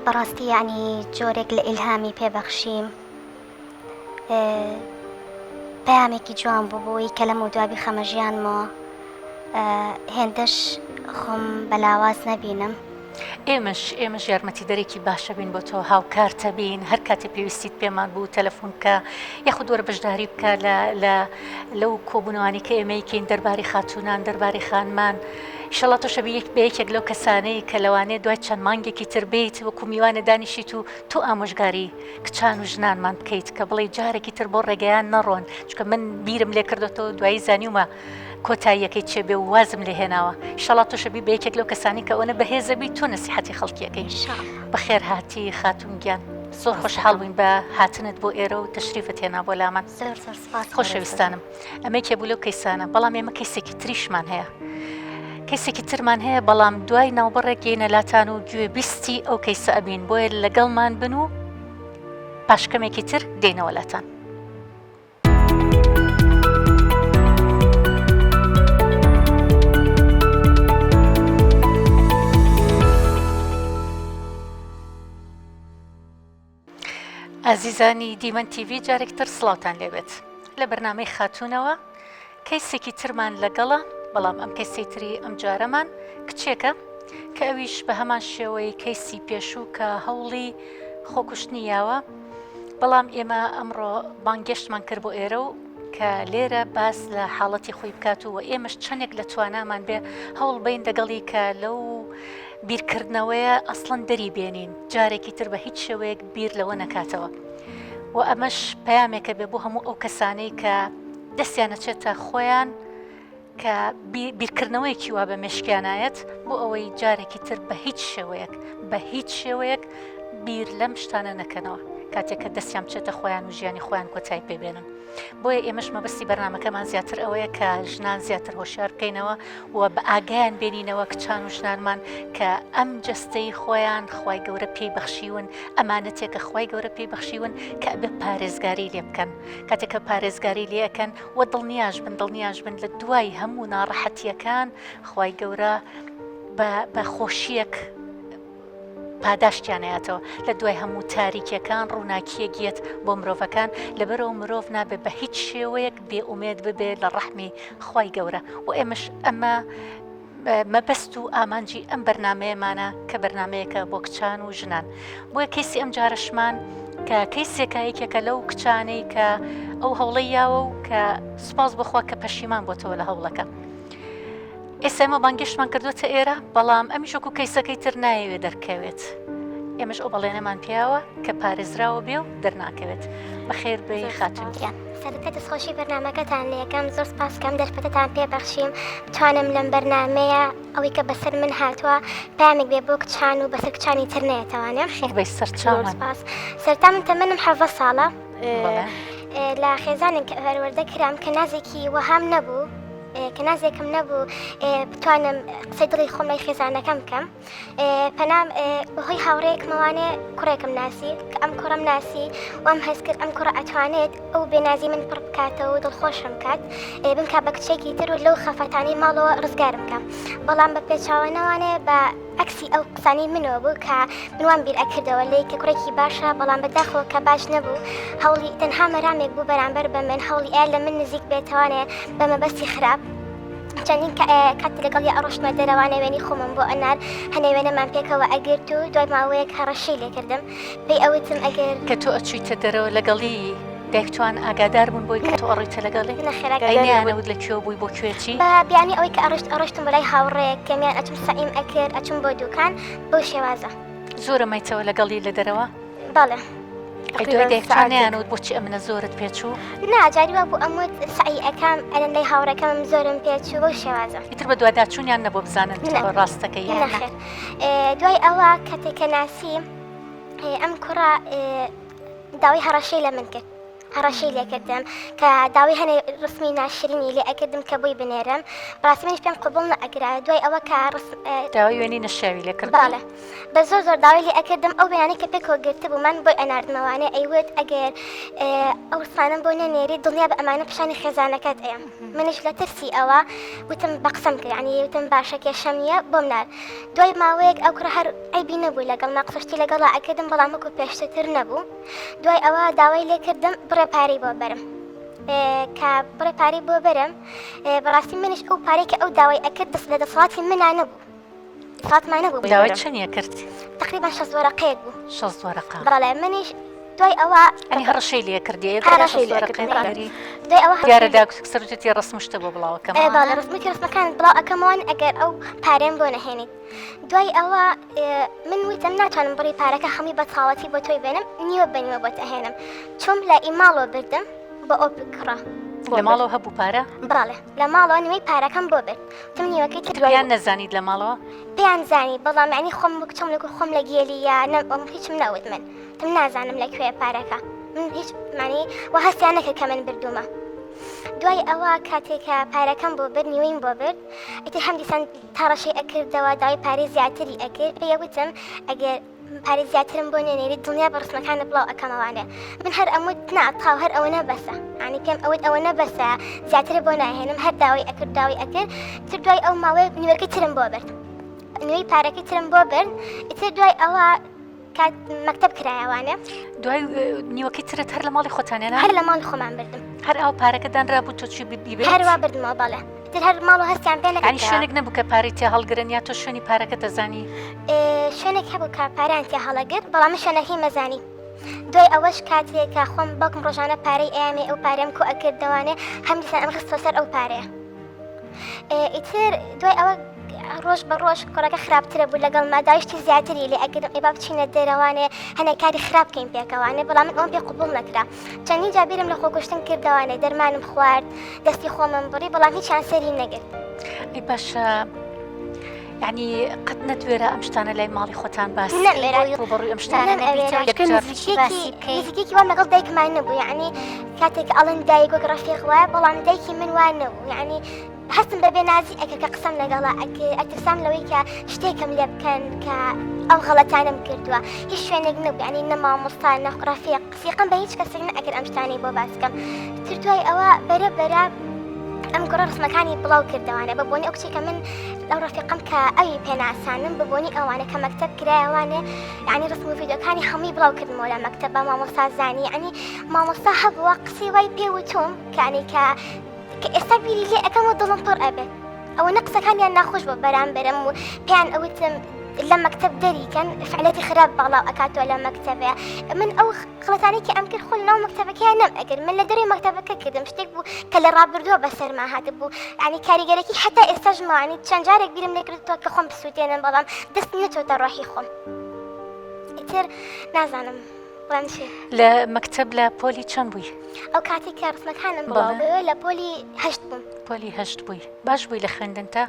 بەڕاستی یعنی جۆرێک لە ئیلهامی پێبەخشیم پەیامێکی جوان بووبووی کە لەم و دوابی خەمەژیانمەوە هێندەش خۆم بەلاواز نەبینم ئێمەش یارمەتی دەرێکی باشە بین بۆ تۆ هاوکارتە بین هەر کاتێ پێویستیت پێمان بوو تەلەفۆن بکە یاخود وەرە بەشداری بکە لەو کۆبوونەوانی کە ئێمەیکەین دەرباری خاتونان دەرباری خانمان ئیشەڵا تۆشە بە یەکێک لەو کەسانەی کە لەوانەیە دوای چەند مانگێکی تر بیت وەکو میوانە دانیشیت و تۆ ئامۆژگاری کچان و ژنانمان بکەیت کە بڵێ جارێکی تر بۆ ڕێگەیان نەڕۆن چکە من بیرم لێ کردەوە دوایی زانیومە کۆتاییەکەی چێ بێ و وازم لێ هێناوە ئیشەڵا تۆشەبی بە یەکێک لەو کەسانی کە ئەوەنە بەهێزەبی تۆ نەسیحەتی خەڵکیەکەی بەخێر هاتی خاتونگیان زۆر خۆشحاڵ بووین بە هاتنت بۆ ئێرە و تەشریفت هێنا بۆ لامان خۆشەویستانم ئەمەیەکێ بوو لەو کەیسانە بەڵام ئێمە کەیسێکی تریشمان هەیە کەیسێکی ترمان هەیە بەڵام دوای ناوبڕێک گەینە لاتان و گوێبیستی ئەو کەیسە ئەبین بۆیە لەگەڵمان بن و پاشکەمێکی تر دێنەوە لاتان ئازیزانی دیمەن تیڤی جارێکتر سڵاوتان لێبێت لە بەرنامەی خاتونەوە کەیسێکی ترمان لەگەڵە بەڵام ئەم کەیسەی تری ئەم جارەمان کچێکە کە ئەویش بە هەمان شێوەی کەیسی پێشوو کە هەوڵی خۆکوشتنیاوە بەڵام ئێمە ئەمڕۆ بانگەشتمان کرد بۆ ئێرە و کە لێرە باس لە حاڵەتی خۆی بکات و ئێمەش چەندێک لە توانامان بێ هەوڵ بین دەگەڵی کە لەو بیرکردنەوەیە ئەسڵەن دەری بێنین جارێکی تر بە هیچ شێوەیەک بیر لەوە نەکاتەوە و ئەمەش پەیامێکە بێ بۆ هەموو ئەو کەسانەی کە دەستیانە چێتە خۆیان کە بیرکردنەوەیکی وا بە مشکیانایەت بۆ ئەوەی جارێکی تر بە هیچ شێوەیەک بیر لەم شتانە نەکەنەوە کاتێک کە دەستیان بچێتە خۆیان و ژیانی خۆیان کۆتایی پێبێنن بۆیە ئێمەش مەبەستی بەرنامەکەمان زیاتر ئەوەیە کە ژنان زیاتر هۆشیار بکەینەوە و بە ئاگیان بێنینەوە کچان و ژنانمان کە ئەم جەستەی خۆیان خوای گەورە پێی بەخشیون ئەمانەتێکە خوای گەورە پێی بەخشیون کە بێ پارێزگاری لێ بکەن کاتێککە پارێزگاری لێەکەن و دڵنیاش بن لە دوای هەموو ناڕەحەتیەکان خوای گەورە بە خۆشیەک پاداشتیانەیەتەوە لە دوای هەموو تاریکیەکان ڕووناکیەگیێت بۆ مرۆڤەکان لەبەرەوە مرۆڤ نابێ بە هیچ شێوەیەک بێئومێد ببێ لە ڕەحمی خوای گەورە و ئێمەش ئەمە مەبەست و ئامانجی ئەم بەرنمەیەمانە کە بەرنمەیەکە بۆ کچان و ژنان بۆیە کەیسی ئەم جارەشمان کە کەیسێکە یەکێکە لەو کچانەی کە ئەو هەوڵەی یاوە و کە سوپاس بخوا کە پەشیمان بۆتەوە لە هەوڵەکە ئێستا ئێمە بانگەشتمان کردوتە ئێرە بەڵام ئەمیشۆکو کەیسەکەی تر نایەوێ دەرکەوێت ئێمەش ئەو بەڵێنەمان پیاوە کە پارێزراوە بێ و دەرناکەوێت بەخێر بێ خاتونیان سەرەتا دەستخۆشی بەرنامەکەتان لە یەکەم زۆر سپاسکەم دەرفەتتان پێبەخشیم بتوانم لەم بەرنمەیە ئەوەی کە بەسەر من هاتووە پامێک بێ بۆ کچان و بەسەر کچانی تر نێتەوانێ بەی سەرچاومان سەرتا من تەمەنم 17 ساڵە لە خێزانێک هەروەردە کرام کە نازێکی وەهام نەبوو کە نازێکم نەبوو بتوانم قسەی دڵی خۆم لای خێزانەکەم بکەم پەنام بەهۆی هاوڕێیەکمەوانێ کوڕێکم ناسی کە ئەم کوڕم ناسی وام هەست کرد ئەم کوڕە ئەتوانێت ئەو بێنازی من پڕ بکاتەوە و دڵخۆشم کات بنکە بە کچێکی تر و لەو خەفەتانی ماڵەوە ڕزگارم بکەم بەڵام بە پێچاوانەوانێ بە ئەکسی ئەو قسانی منەوە بوو کە منوان بیر ئەکردەوە لی کە کوڕێکی باشە بەڵام بەداخەوە کە باش نەبوو هەوڵی تەنها مەرامێک بوو بەرامبەر بە من هەوڵی ئێ لە من نزیک بێتوانێ بە مەبەستی خراپ چەندین کات لەگەڵی ئەڕۆشتمە دەرەوانە وێنی خۆمم بۆ ئەنار هەنێوێنەمان پێکەوە ئەگرت و دوای ماوەیەک هەڕەشەی لێکردم پێی ئەوتم ئەگەر کە تۆ ئەچوویتە دەرەوە لەگەڵی دایکتوان ئاگادار بوون بۆی کە تۆ ئەڕۆیتە لەگەڵی ئەینیانەوت لە کوێ بووی بۆ کوێچی بە بیانی ئەوەی کە ئەڕۆشتم بەلای هاوڕێک کەمیان ئەچم سەعیم ئەکرد ئەچم بۆ دوکان بۆ شێوازە زۆرە مایتەوە لەگەڵی لە دەرەوە بەڵێ دایکتوانیانوت بۆچی ئەمنە زۆرت پێچوو ناجاری وا بوو ئەموت سعی ئەەکەم ئەلەن لای هاوڕەکەم زۆرم پێچوو بۆ شێوازە ئیتر بە دوواداچوونیان نەبوو بزانن ڕاستەکەی نەخێر دوای ئەوە کاتێکە ناسی ئەم کوڕە داوای هەڕەشەی لە من کرد هەڕەشەی لێکردم کە داوای هەنێ ڕسمی ناشرینی لێ ئەکردم کە بۆی بنێرم بەڕاستی منیش پێم قبوڵ نەئەگرا دوای ئەوە کە داوای وێنی نەشاوی لێکرد باڵێ بە زۆر داوای لێ ئەکردم ئەو بەیانی کە پێکەوە گرتبوو من بۆی ئەناردمەوانێ ئەیوت ئەگەر ئەو سانم بۆ نەنێری دڵنیا بە ئەمانە پیشانی خێزانەکەت ئەیە منیش لە ترسی ئەوە وتم بە قسەم کرد ینی وتم باشە کێشەم نییە بۆم نار دوای ماوەیەک ئەو کوڕە هەر ئەیبی نەبوو لەگەڵ ناقسەشتی لەگەڵا ئەکردم بەڵام وەکو پێشتر نەبوو دوای ئەوە داوای لێکردم بڕێ پارەی بۆ بەرم کە بڕێ پارەی بۆ بەرم بەڕاستی منیش ئەو پارێکە ئەو داوای ئەکرد دەست لە دەسەڵاتی منە نەبوو دەسەڵاتمان نەبوو داوای چەندیە کرد تقریبا 6 وەرەقەیەک بوو 6 وەرەقە بەڵێ منیش دوای ئەوە ئەنی هەڕەشەی لێ کردی دوای ئەوە دیارەدا سەرەتی ڕسمشتە بۆ بڵاوەکەم باڵێ ڕسمێکی ڕسمەکانت بڵاو ئەەکەمەوان ئەگەر ئەو پارێن بۆ نەهێنیت دوای ئەوە من وتم ناتوانم بڕی پارەکە هەمی بەتاڵەتی بۆ تۆی بێنم نیوە بەنیوە بۆ ئەهێنم چۆم لە ئیماڵۆ بردم بە ئۆ بکڕە لە ماڵەوە هەبوو پارە بەڵێ لە ماڵەوە نوێی پارەکەم بۆ برد تم نیوەکەی دوایان نەزانیت لە ماڵەوە پێیان زانی بەڵام ینی خۆم بکچم لەگو خۆم لە گێلی یا نەم هیچم نەوت من تم نازانم لەکوێ پارەکە من هیچ مانی وە هەستیان نەکرد کە من بردومە دوای ئەوە کاتێکە پارەکەم بۆ برد نیوەیم بۆ برد ئیتر هەم دیسان تا ڕەشەی ئەکردەوە داوای پارەی زیاتری ئەکرد پێیەوتم ئەگەر پارێ زیاترم بۆ نێنێری دڵنیا بە ڕسمەکانە بڵاو ئەەکەمەوانێ من هەر ئەموت ناتاو هەر ئەوە نەبەسە ینی پێم ئەوت ئەوە نەبەسە زیاترە بۆ ناهێنم هەر داوای ئەکرد داوای ئەکرد تر دوای ئەو ماوەیە نیوەکەی ترم بۆ برد نوێی پارەکەی ترم بۆ برد ئیتر دوای ئەوە کات مەکتەب کرایەوانێ دوای نیوەکەی ترت هەر لە ماڵی خۆتانێنە هەر لە ماڵی خۆمان بردم هەر ئەو پارەکەدان ڕابوو تۆ چی بیبێت هەروە بردمەوە بەڵێ تر هەر ماڵ و هەستیان پێ ینی نەکرد شوێنێک نەبوو کە پارەی تێ هەڵگرن یا تۆ شوێنی پارەکە دەزانی شوێنێک هەبوو کە پارەیان تێ هەڵەگرت بەڵام شوێنەکەی مەزانی دوای ئەوەش کاتێکە خۆم بەڵکم ڕۆژانە پارەی ئەیامێ ئەو پارەم کو ئەکردەوانێ هەم دیسان ئەم خستۆ سەر ئەو پارەیە ئیتر دوای ئەوە ڕۆژ بە ڕۆژ کوڕەکە خراپترە بوو لەگەڵ مادایشتی زیاتری لێ ئەگەرم ئێ با بچینە دەرەوانێ هەنێک کاری خراپ بکەین پێکەوانێ بەڵام من ئەوم پێ قوبوڵ نەکرا چەندی جابیرم لە خۆکوشتن کردەوانێ دەرمانم خوارد دەستی خۆمم بڕی بەڵام هیچیان سەری نەگرت ئەی باشە یعنی قەت نەتوێرە ئەم شتانە لای ماڵی خۆتان باس ڕوبەڕووی ئەم شتانە نزیکێکی وام لەگەڵ دایکمان نەبوو یعنی کاتێک ئەڵەن دایک وەک ڕەفیق وایە بەڵام دایکی من وان نەبوو یعنی هەستم بەبێ نازی ئەکە کە قسەم لەگەڵا ئەترسام لەوەی کە شتێکم لێ بکەن کە ئەو غەڵەتانم کردووە هیچ شوێنێک نەبوو یعنی نە مامۆستا نە ڕەفیق قسەیقم بە هیچ کەسێک نەئەکرد ئەم شتانەی بۆ باس بکەم تر دوای ئەوە بەرەبەرە ئەم گۆڕە ڕسمەکانی بڵاو کردوانە بە بۆنی ئەو کچێکە من لەو ڕەفیقم کە ئەوی پێناسانم بە بۆنی ئەوانە کە مەکتەب کرایەوانێ یعنی ڕسم و ڤیدیۆکانی هەمووی بڵاو کردمەوە لە مەکتەبە مامۆستا زانی یعنی مامۆستا هەبووە قسەی وای پێوتوم کانی کە ئێستا بیری لێ ئەەکەم و دڵم پڕ ئەبێت ئەوە نە قسەکانیان ناخۆش بۆ بەرامبەرم و پێیان ئەوتم لە مەکتەب دەریکەن فعلەتی خراپ باڵاو ئەکاتۆ لە مەکتەبێ من ئەو غڵەتانێکی ئەم کرد خۆل ناو مەکتەبەکەیان نەم ئەگەر من لە دەروی مەکتەبەکە کردم شتێک بوو کە لە ڕابردووە بەسەرما هاتە بوو ینی کاریگەرێکی حتا ئێستاش ماوانی چەند جارێک بیرم نەکردووە کە خۆم بسووتێنم بەڵام دەست نەچۆتە ڕۆحی خۆم ئیتر نازانم لە مەکتەب لە پۆلی چەند بووی ئەو کاتی کە ڕسمەکانم بڵاو لە پۆلی هەشت بووم پۆلی هەشت بووی باش بووی لە خوێندن تا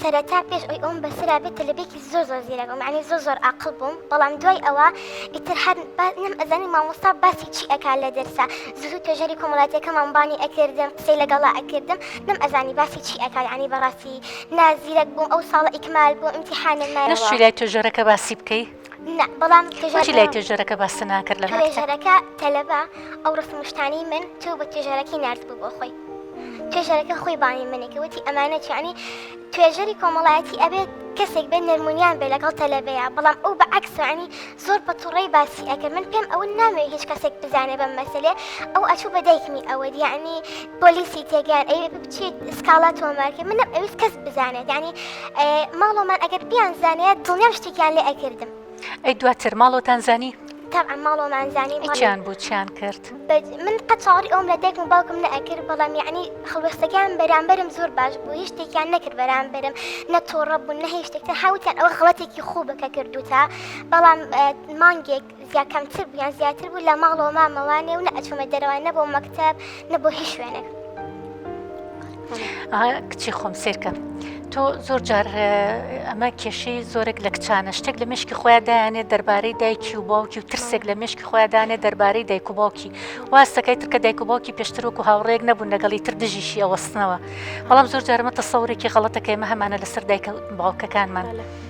سەرەتا پێش ئەوی ئەوم بەسرا بێت لەبێکی زۆر زیرە بووم معنی زۆر عاقڵ بووم بەڵام دوای ئەوە ئیتر هەر نەم ئەزانی مامۆستا باسی چی ئەکا لە دەرسا زوو توێژەری کۆمەڵاتیەکەمان بانی ئەکردم قسەی لەگەڵا ئەکردم نەم ئەزانی باسی چی ئەکا ینی بەڕاستی نازیرەک بووم ئەو ساڵە ئیکمال بوو ئیمتیحانم نەشوی لای توێژەرەکە باسی بکەی نه بەڵام لای توێژەرەکە باس ناکرد لە توێژەرەکە تەلەبە ئەو ڕسمشتانی من تۆ بە توێژەرەکەی نرد بوو بۆ خۆی توێژەرەکە خۆی بانی منێکەوەتی ئەمانە چانی توێژەری کۆمەڵایەتی ئەبێت کەسێک بێت نەرمونیان بێ لەگەڵ تەلەبەیە بەڵام ئەو بە عکسانی زۆر بە تووڕەی باسی ئەکرد من پێم ئەوە نامەوێت هیچ کەسێک بزانێ بەم مەسەلێ ئەو ئەچوو بە دایکمی ئەوە یعنی پۆلیسی تێگەیان ئەوێ بچیت سکاڵات تۆمارکە من ئەویست کەس بزانێت یعنی ماڵۆمان ئەگەر بیان زانێت دڵنیام شتێکیان لێ ئەکردم ئەی دواتر ماڵۆتان زانی طبعا ماڵۆمان زانی چیان بوو چیان کرد من قەت چاوەڕی ئەوم لە دایکم و باوکم نەئەکرد بەڵام یعنی خەڵوەستەکان بەرامبەرم زۆر باش بوو هیچ شتێکیان نەکرد بەرامبەرم نە تۆڕە بوون نە هیچ شتێکتر هاوتیان ئەوە خەڵەتێکی خوبەکە کردوتە بەڵام مانگێک کەمتر بوویان زیاتر بوو لە ماڵەوە مامەوانێ و نە ئەچوومە دەرەوە نە بۆ مەکتەب نە بۆ هیچ شوێنێک کچی خۆم سێرکە تۆ زۆر جار ئەمە کێشەی زۆرێک لە کچانە شتێک لە مشکی خۆیان دایانێت دەربارەی دایکی و باوکی و ترسێک لە مشکی خۆیان دانێت دەربارەی دایک و باوکی واستەکەی ترکە دایک و باوکی پێشترۆک و هاوڕێک نەبوون لەگەڵی تر دژیشی ئەوەستنەوە بەڵام زۆر جارمە تەسەورێکی غەڵەتەکە ئێمە هەمانە لەسەر دایکە باوکەکانمان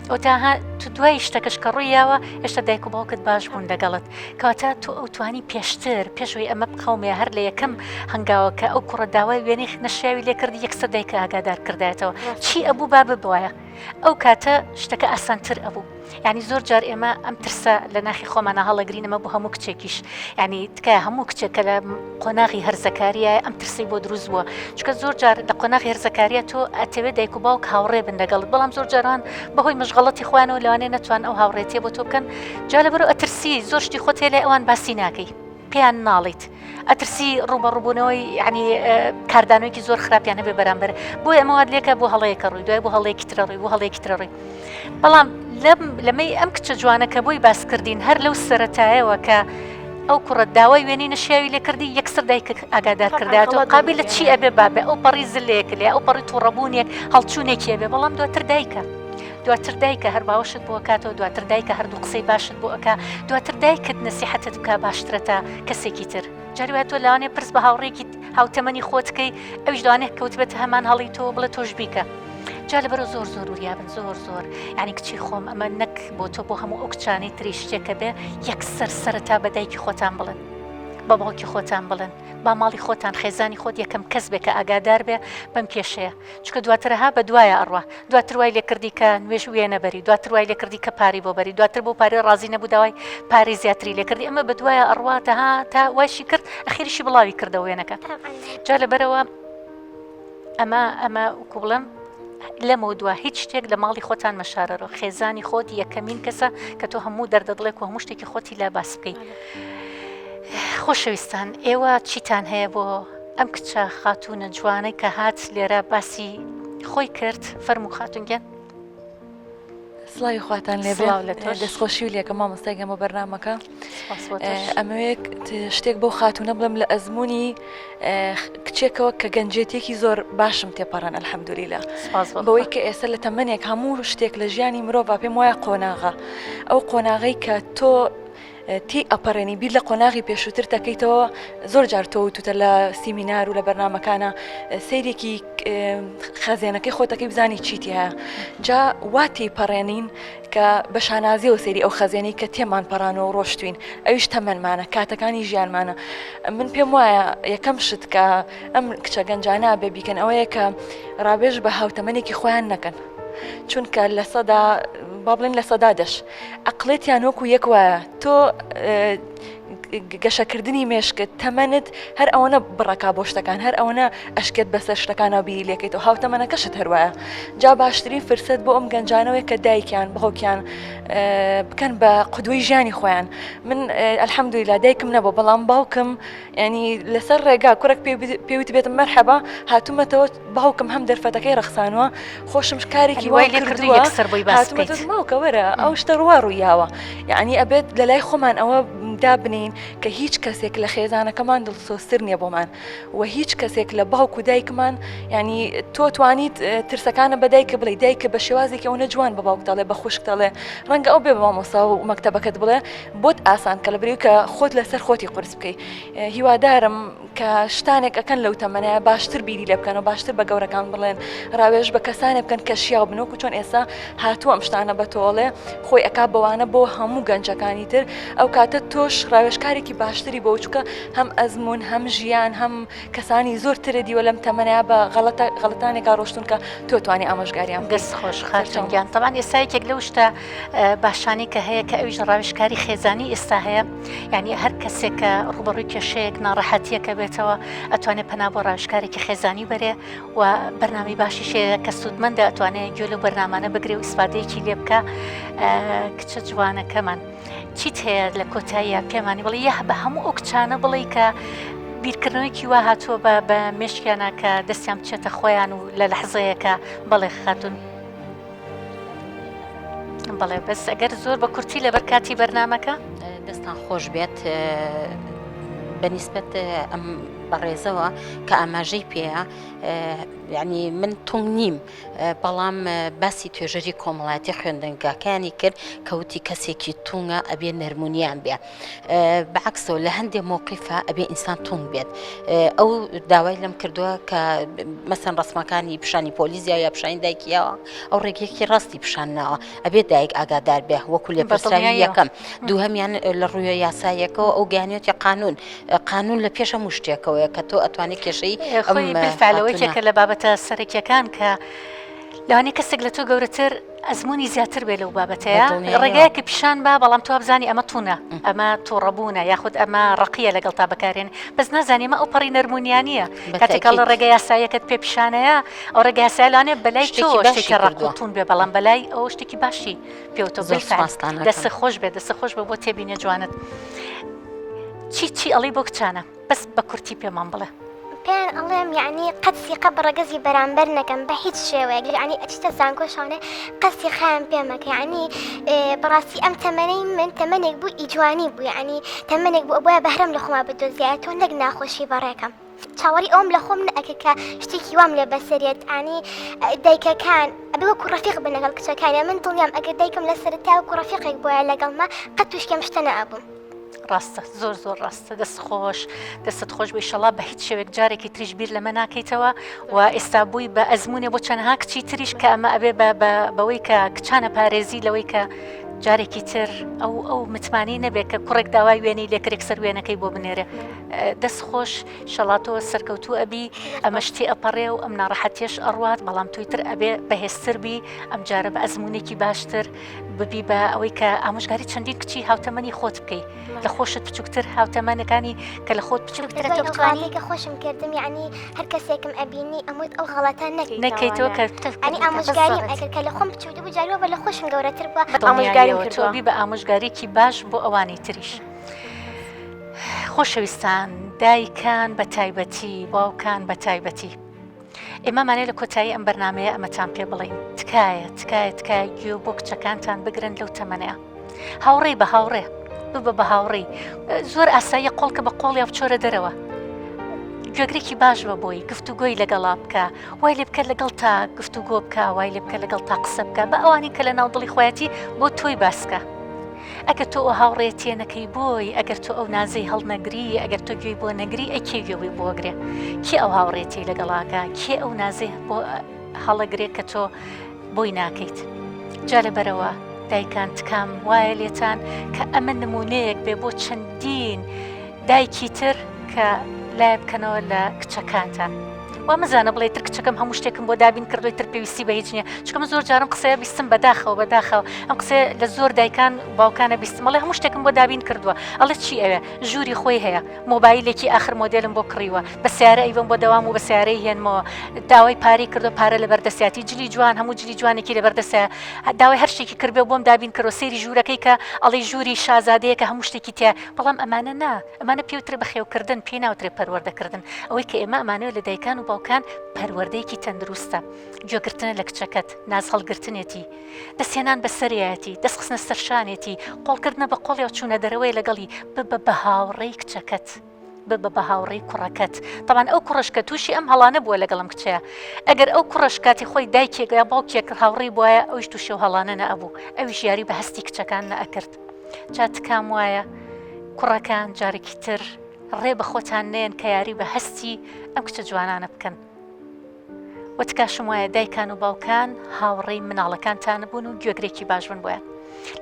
ئەو تاها تو دوای شتەکەش کە ڕوویاوە هێشتا دایک و باوکت باش بوون لەگەڵت کەواتە تۆ ئەو توانی پێشتر پێشەوەی ئەمە بخەومێ هەر لە یەکەم هەنگاوەکە ئەو کوڕە داوای وێنی نەشیاوی لێ کردی یەکسەر دایکە ئاگادار کردایەتەوە چی ئەبوو با ببوایە ئەو کاتە شتەکە ئاسانتر ئەبوو ینی زۆر جار ئێمە ئەم ترسە لە ناخی خۆمانە هەڵەگرینەمە بۆ هەموو کچێکیش ینی تکایە هەموو کچێکە لە قۆناغی هەرزەکاریە ئەم ترسی بۆ دروست بووە چکە زۆر جار لە قۆناغی هەرزەکاریە تۆ ئەتەوێت دایک و باوک هاوڕێ بن لەگەڵت بەڵام زۆر جاران بەهۆی مشغەڵەتی خوانەوە لەوانەیە نەتوان ئەو هاوڕێتیە بۆ تۆ بکەن جا لەبەرەوە ئەترسی زۆر شتی خۆت هەیە لە ئەوان باسی ناکەی پێیان ناڵیت ئەترسی ڕوبەڕووبوونەوەی ینی کاردانەوەیکی زۆر خراپیان هەبێ بەرامبەر بۆی ئەمەواد لێکە بۆ هەڵەیەکە ڕووی دوای بۆ هەڵەیەکی ترەڕووی بۆ هەڵەیەکی ترەڕووی بەڵام لەمەی ئەم کچە جوانە کە بۆی باسکردین هەر لەو سەرەتایەوە کە ئەو کوڕە داوای وێنی نەشیاوی لێ کردی یەکسەر دایک ئاگادار کردایەوە قابل لە چی ئەبێ بابێ ئەو پەڕی زلەیەک لێ ئەو پەڕی تووڕەبوونێک هەڵچوونێکی ئەبێ بەڵام دواتر دایکە دواتر دایکە هەر باوەشت بۆ کاتەوە دواتر دایکە هەردوو قسەی باشت بۆ ئەکا دواتر دایکت نەسیحەتت بکە باشترە تا کەسێکی تر جاری وایە تۆ لەوانێ پرس بە هاوڕێکی هاوتەمەنی خۆتکەی ئەویش دوانێ کەوت بێتە هەمان هەڵی تۆ بڵێ تۆش بیکە جا لەبەرە زۆر زۆر وریابن زۆر ینی کچی خۆم ئەمە نەک بۆ تۆ بۆ هەموو ئەو کچانەی تری شتێکە بێ یەکسەر سەرەتا بە دایکی خۆتان بڵن بە باوکی خۆتان بڵن با ماڵی خۆتان خێزانی خۆت یەکەم کەس بێ کە ئاگادار بێ بەم کێشەیە چکە دواترها بە دوایە ئەڕوا دواتر وای لێ کردی کە نوێژ وێ نەبەری دواتر وای لێ کردی کە پاری بۆ بەری دواتر بۆ پارێ ڕازی نەبوو داوای پارێ زیاتری لێ کردی ئەمە بە دوایە ئەڕواتەها تا وایشی کرد ئەخیریشی بڵاوی کردە وێنەکە جا لەبەرەوە ئەمە وکو بڵێم لەمە دووە هیچ شتێک لە ماڵی خۆتان مەشارەرەوە خێزانی خۆت یەکەمین کەسە کە تۆ هەموو دەردەدڵێک و هەموو شتێکی خۆتی لا باس بکەی خۆشەویستان ئێوە چیتان هەیە بۆ ئەم کچە خاتونە جوانەی کە هات لێرە باسی خۆی کرد فەرموو خاتونگەن سڵاوی خواتان لێبێ دەستخۆشی و لێکە مامۆستای گەمە بەرنامەکە ئەمەوێت شتێک بۆ خاتونە بڵم لە ئەزمموی کچێکەوە کە گەنجێتێکی زۆر باشم تێپەڕان ئەلحەمدولیلا بەوەی کە ئێستا لە تەمەنێک هەموو شتێک لە ژیانی مرۆڤ پێم وایە قۆناغا ئەو قۆناغی کە تۆ تی ئەپەڕێنی بیر لە قۆناغی پێشووتر دەکەیتەوە زۆر جار تۆ توتە لە سیمینار و لە بەرنمەکانە سیرێکی خەزێنەکەی خۆتەکەی بزانی چیتی هەیە جا واتی پەڕێنین کە بە شانازیەوە سێری ئەو خەزێنی کە تێمان پەڕانەوە و ڕۆشتوین ئەویش تەمەنمانە کاتەکانی ژیانمانە من پێم وایە یەکەم شت کە ئەم کچە گەنجانە بێ بیکەن ئەوەیە کە ڕابێژ بە هاوتەمەنێکی خۆیان نەکەن چونکە لە سەدا با بڵێن لە سەدا دەش عقلێتیان وەکو یەک وایە تۆ گەشەکردنی مێشکت تەمەنت هەر ئەوەنە بڕەکا بۆ شتەکان هەر ئەوەنە ئەشکێت بەسەر شتەکانەوە بیری لێکەیتەوە هاوتەمەنەکەشت هەروایە جا باشترین فرسەت بۆ ئەم گەنجانەوەی کە دایکیان بەهۆکیان بکەن بە قودوەی ژیانی خۆیان من ئەلحەمدولیلا دایکم نەبوو بەڵام باوکم ینی لەسەر ڕێگا کوڕێک پێویست بێتم مەرحەبا هاتوومەتەوە باوکم هەم دەرفەتەکەی ڕەخسانەوە خۆشم کارێکی وای کردووە هاتوومەتە ماوکە وەرە ئەو شتە ڕوا ڕوویاوە یعنی ئەبێت لە لای خۆمان ئەوە دابنین کە هیچ کەسێک لە خێزانەکەمان دڵسۆستر نییە بۆمان و هیچ کەسێک لە باوک و دایکمان ینی تۆ توانیت ترسەکانە بە دایکە بڵێ دایکە بە شێوازێکی ئەوە جوان بە باوک دەڵێ بە خوشک دەڵێ ڕەنگە ئەو بێ بە مامۆستا و مەکتەبەکەت بڵێ بۆت ئاسان کە لە بریو کە خۆت لەسەر خۆتی قورس بکەی هیوادارم کە شتانێک ئەکەن لەو تەمەنەیە باشتر بیری لێ بکەن و باشتر بە گەورەکان بڵێن ڕاوێژ بە کەسانێ بکەن کە شیا و بنۆک و چۆن ئێستا هاتووە ئەم شتانە بە تۆڵێ خۆی ئەکا بەوانە بۆ هەموو گەنجەکانی تر ئەو کاتە تۆش ڕاوێژکارێکی باشتری بۆ چکە هەم ئەزمون هەم ژیان هەم کەسانی زۆر ترە دیوە لەم تەمەنەیە بە غەڵەتانێکا ڕۆشتون کە تۆ توانی ئاماژگاریان دەست خۆش خاتونگیان طبعا ئێستا یەکێک لەو شتە باشانی کە هەیە کە ئەویش ڕاوێژکاری خێزانی ئێستا هەیە یعنی هەر کەسێک کە ڕوبەڕووی کێشەیەک ناڕەحەتیەکە بێتەوە ئەتوانێت پەنا بۆ ڕاوێژکارێکی خێزانی بەرێ و بەرنامەی باشیشەیە کە سوودمەندە ئەتوانێت گوێ لەو بەرنامانە بگرێ و ئیسفادەیەکی لێ بکە کچە جوانەکەمان چیت هەیە لە کۆتاییە پێمانی بڵێ یە بە هەموو ئەو کچانە بڵێ کە بیرکردنەوەیکی وا هاتووە بە مێشکیانە کە دەستیان بچێتە خۆیان و لە لەحزەیەکە بەڵێ خاتون بەڵێ بەس ئەگەر زۆر بە کورتی لەبەر کاتی بەرنامەکە دەستان خۆش بێت بەنیسبەت ئەم بەڕێزەوە کە ئاماژەی پێەیە یعنی من تۆم نیم بەڵام باسی توێژەری کۆمەڵاتی خوێندنگاکانی کرد کەوتی کەسێکی تونگە ئەبێ نەرمونیان بێ بەعکسەوە لە هەندێک مووقیفە ئەبێ ئینسان تونگ بێت ئەو داوای لەم کردووە کە مەسەن ڕسمەکانی پیشانی پۆلیزیا یا پیشانی دایکیەوە ئەو ڕێگەیەکی ڕاستی پیشانناوە ئەبێ دایک ئاگادار بێ وەکو لێ پرسراوی یەکەم دووهەمیان لە ڕوویە یاسایەکەەوە ئەو گیانێتی قانون لە پێشە مشتێکەوەیە کە تۆ ئەتوانێت کێشەی بالفعلەوەیکێکە لە بابەتە سەرەکیەکان کە لەوانەیە کەسێک لە تۆ گەورەتر ئەزمموی زیاتر بێ لەو بابەتەیە ڕێگایەکی پیشان با بەڵام تۆ بزانی ئەمە تونە ئەمە تووڕەبوونە یاخود ئەمە ڕقیە لەگەڵ تا بەکارێن بەس نازانێمە ئەو پەڕی نەرمونیانە کاتێکە لە ڕێگە یاسایەکەت پێ پیشانەیە ئەو ڕێگە یاسایلانێ بەلای شتێکی ڕقتون بێ بەڵام بەلای ئەو شتێکی باشی پێوتۆ دەست خۆش بێ دەست خۆش بە بۆ تێبینێ جوانت چی ئەڵی بۆ کچانە بەس بە کورتی پێمان بڵێ پێیان ئەڵێم یعنی قەسی قە بڕەگەزی بەرامبەر نەکەم بە هیچ شێوەیەک یعنی ئەچتە زانکۆشانێ قەسی خەیان پێمەکە یعنی بەڕاستی ئەم تەمەنەی من تەمەنێک بوو ئیجوانی بوو یعنی تەمەنێک بوو بۆیە بەهرەم لە خۆما بدۆزیایە تۆ نەک ناخۆشی بەڕێکم چاوەڕی ئەوم لە خۆم نەکە کە شتێکی وام لێ بەسەرێت ئانی دایکەکان ئەبێ وەکو ڕەفیق بن لەگەڵ کچەکانە من دڵیام ئەگەر دایکم لە سەرەتا وەکو ڕەفیقێک بۆیە لەگەڵما قەت توشکەم شتە نەبووم ڕاستە زۆر ڕاستە دەست خۆش دەستت خۆش بە ئیشەڵا بە هیچ شێوێک جارێکی تریش بیر لەمە ناکەیتەوە و ئێستا بووی بە ئەزمونێ بۆ چەندها کچی تریش کە ئەمە ئەبێ بەوەی کە کچانە پارێزی لەوەی کە جارێکی تر ئەو متمانی نەبێت کە کوڕێک داوای وێنەی لێکرێک سەر وێنەکەی بۆ بنێرە دەست خۆش شەڵاتەوە سەرکەوتوو ئەبی ئەمە شتی ئەپەڕێ و ئەم ناڕەحەتێش ئەڕوات بەڵام توی تر ئەبێ بەهێزتر بی ئەم جارە بە ئەزمونێکی باشتر ببی بە ئەوەی کە ئامۆژگاری چەندین کچی هاوتەمەنی خۆت بکەیت لە خۆشت بچووکتر هاوتەمەنەکانی کە لە خۆت بچووکتر کە خۆشم کردم یعنی هەر کەسێکم ئەبینی ئەموت ئەو غەڵەتان نەکەیتەوە کە ئەنی ئامۆژگاریم ئەگەر کە لە خۆم بچوو بجارەوە بە لە خۆشم گەورەتر بووە ئامۆژگاری بە ئامۆژگارێکی باش بۆ ئەوانی تریش خۆشەویستان دایکان بە تایبەتی باوکان بە تایبەتی ئێمەمانێ لە کۆتایی ئەم بەرنمەیە ئەمەتان پێ بڵین تکایە گوێ بۆ کچەکانتان بگرن لەو تەمەنەیە هاوڕێی بە هاوڕێ ببە بە هاوڕێی زۆر ئاساییە قۆڵکە بە قۆڵی بچۆرە دەرەوە گوێگرێکی باش بە بۆی گفتوگۆی لەگەڵا بکە وای لێ بکە لەگەڵ تا گفتوگۆ بکە وای لێ بکە لەگەڵ تا قسە بکە بە ئەوانی کە لە ناو دڵی خۆیەتی بۆ تۆی باسکە ئەگەر تۆ ئەو هاوڕێتیە نەکەی بۆی ئەگەر تۆ ئەو نازەی هەڵنەگری ئەگەر تۆ گوێی بۆ نەگری ئەکێ گوێی بۆگرێ کێ ئەو هاوڕێتی لەگەڵاکە کێ ئەو نازەی بۆ هەڵەگرێت کە تۆ بۆی ناکەیت جا لەبەرەوە دایکان تکام وایە لێتان کە ئەمە نمونەیەک بێ بۆ چەندین دایکی تر کە لای بکەنەوە لە کچەکانتان وا مەزانە بڵێ تر کچەکەم هەموو شتێکم بۆ دابین کردوی تر پێویستی بە هیچ نییە چکەمە زۆر جارم قسەیە بیستم بەداخەوە ئەم قسێ لە زۆر دایکان باوکانە بیستمەڵێ هەموو شتێکم بۆ دابین کردووە ئەڵە چی ئەوێ ژووری خۆی هەیە مۆبایلێکی آخر مۆدلم بۆ کڕیوە بە سیارە ئەیڤم بۆ دەوام و بە سیارەی هێنمەوە داوای پارەی کردو پارە لە بەردەسیاتی جلی جوان هەموو جلی جوانێکی لە بەردەسە داوای هەر شتێکی کردبێ بۆم دابین کردو سێری ژوورەکەی کە ئەڵی ژووری شازادەیە کە هەموو شتێکی تیا بەڵام ئەمانە نا ئەمانە پێوتر بەخێوکردن پێ ناوترێ پەروەردەکردن ئەوەی کە ئێمە ئەمانەوە لە دایکان و باوکان پەروەردەیەکی تەندروستە گوێگرتنە لە کچەکەت ناز هەڵگرتنێتی دەستێنان بە سەریەتی دەستخستنە سەرشانێتی قۆڵکردنە بە قۆڵی و چوونە دەرەوەی لەگەڵی ببە بە هاوڕێی کچەکەت ببە بە هاوڕێی کوڕەکەت تەمان ئەو کوڕشکە تووشی ئەم هەڵانە بووە لەگەڵم کچەیە ئەگەر ئەو کوڕش کاتی خۆی دایکێک یا باوکێک هاوڕێی بواە ئەوش تووشی و هەڵانە نەبوو ئەویش یاری بە هەستی کچەکان نەئەکرد جا تکام وایە کوڕەکان جارێکی تر ڕێ بە خۆتان نێن کە یاری بە هەستی ئەم کچە جوانانە بکەن وتکاشم وایە دایکان و باوکان هاوڕێی مناڵەکانتان بوون و گوێگرێکی باش بن بۆیان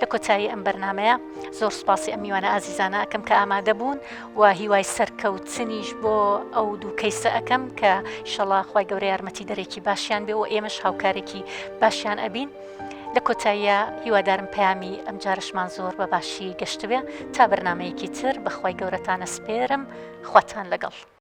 لە کۆتایی ئەم بەرنمەیە زۆر سپاسی ئەم میوانە ئازیزانە ئەەکەم کە ئامادە بوون و هیوای سەرکەوتنیش بۆ ئەو دوو کەیسە ئەەکەم کە ئینشەڵا خوای گەورەی یارمەتی دەرێکی باشیان بێ و ئێمەش هاوکارێکی باشیان ئەبین لە کۆتاییە هیوادارم پەیامی ئەم جارشمان زۆر بە باشی گەشت بێ تا بەرنمەیەکی تر بەخوای گەورەتانە سپێرم خواتان لەگەڵ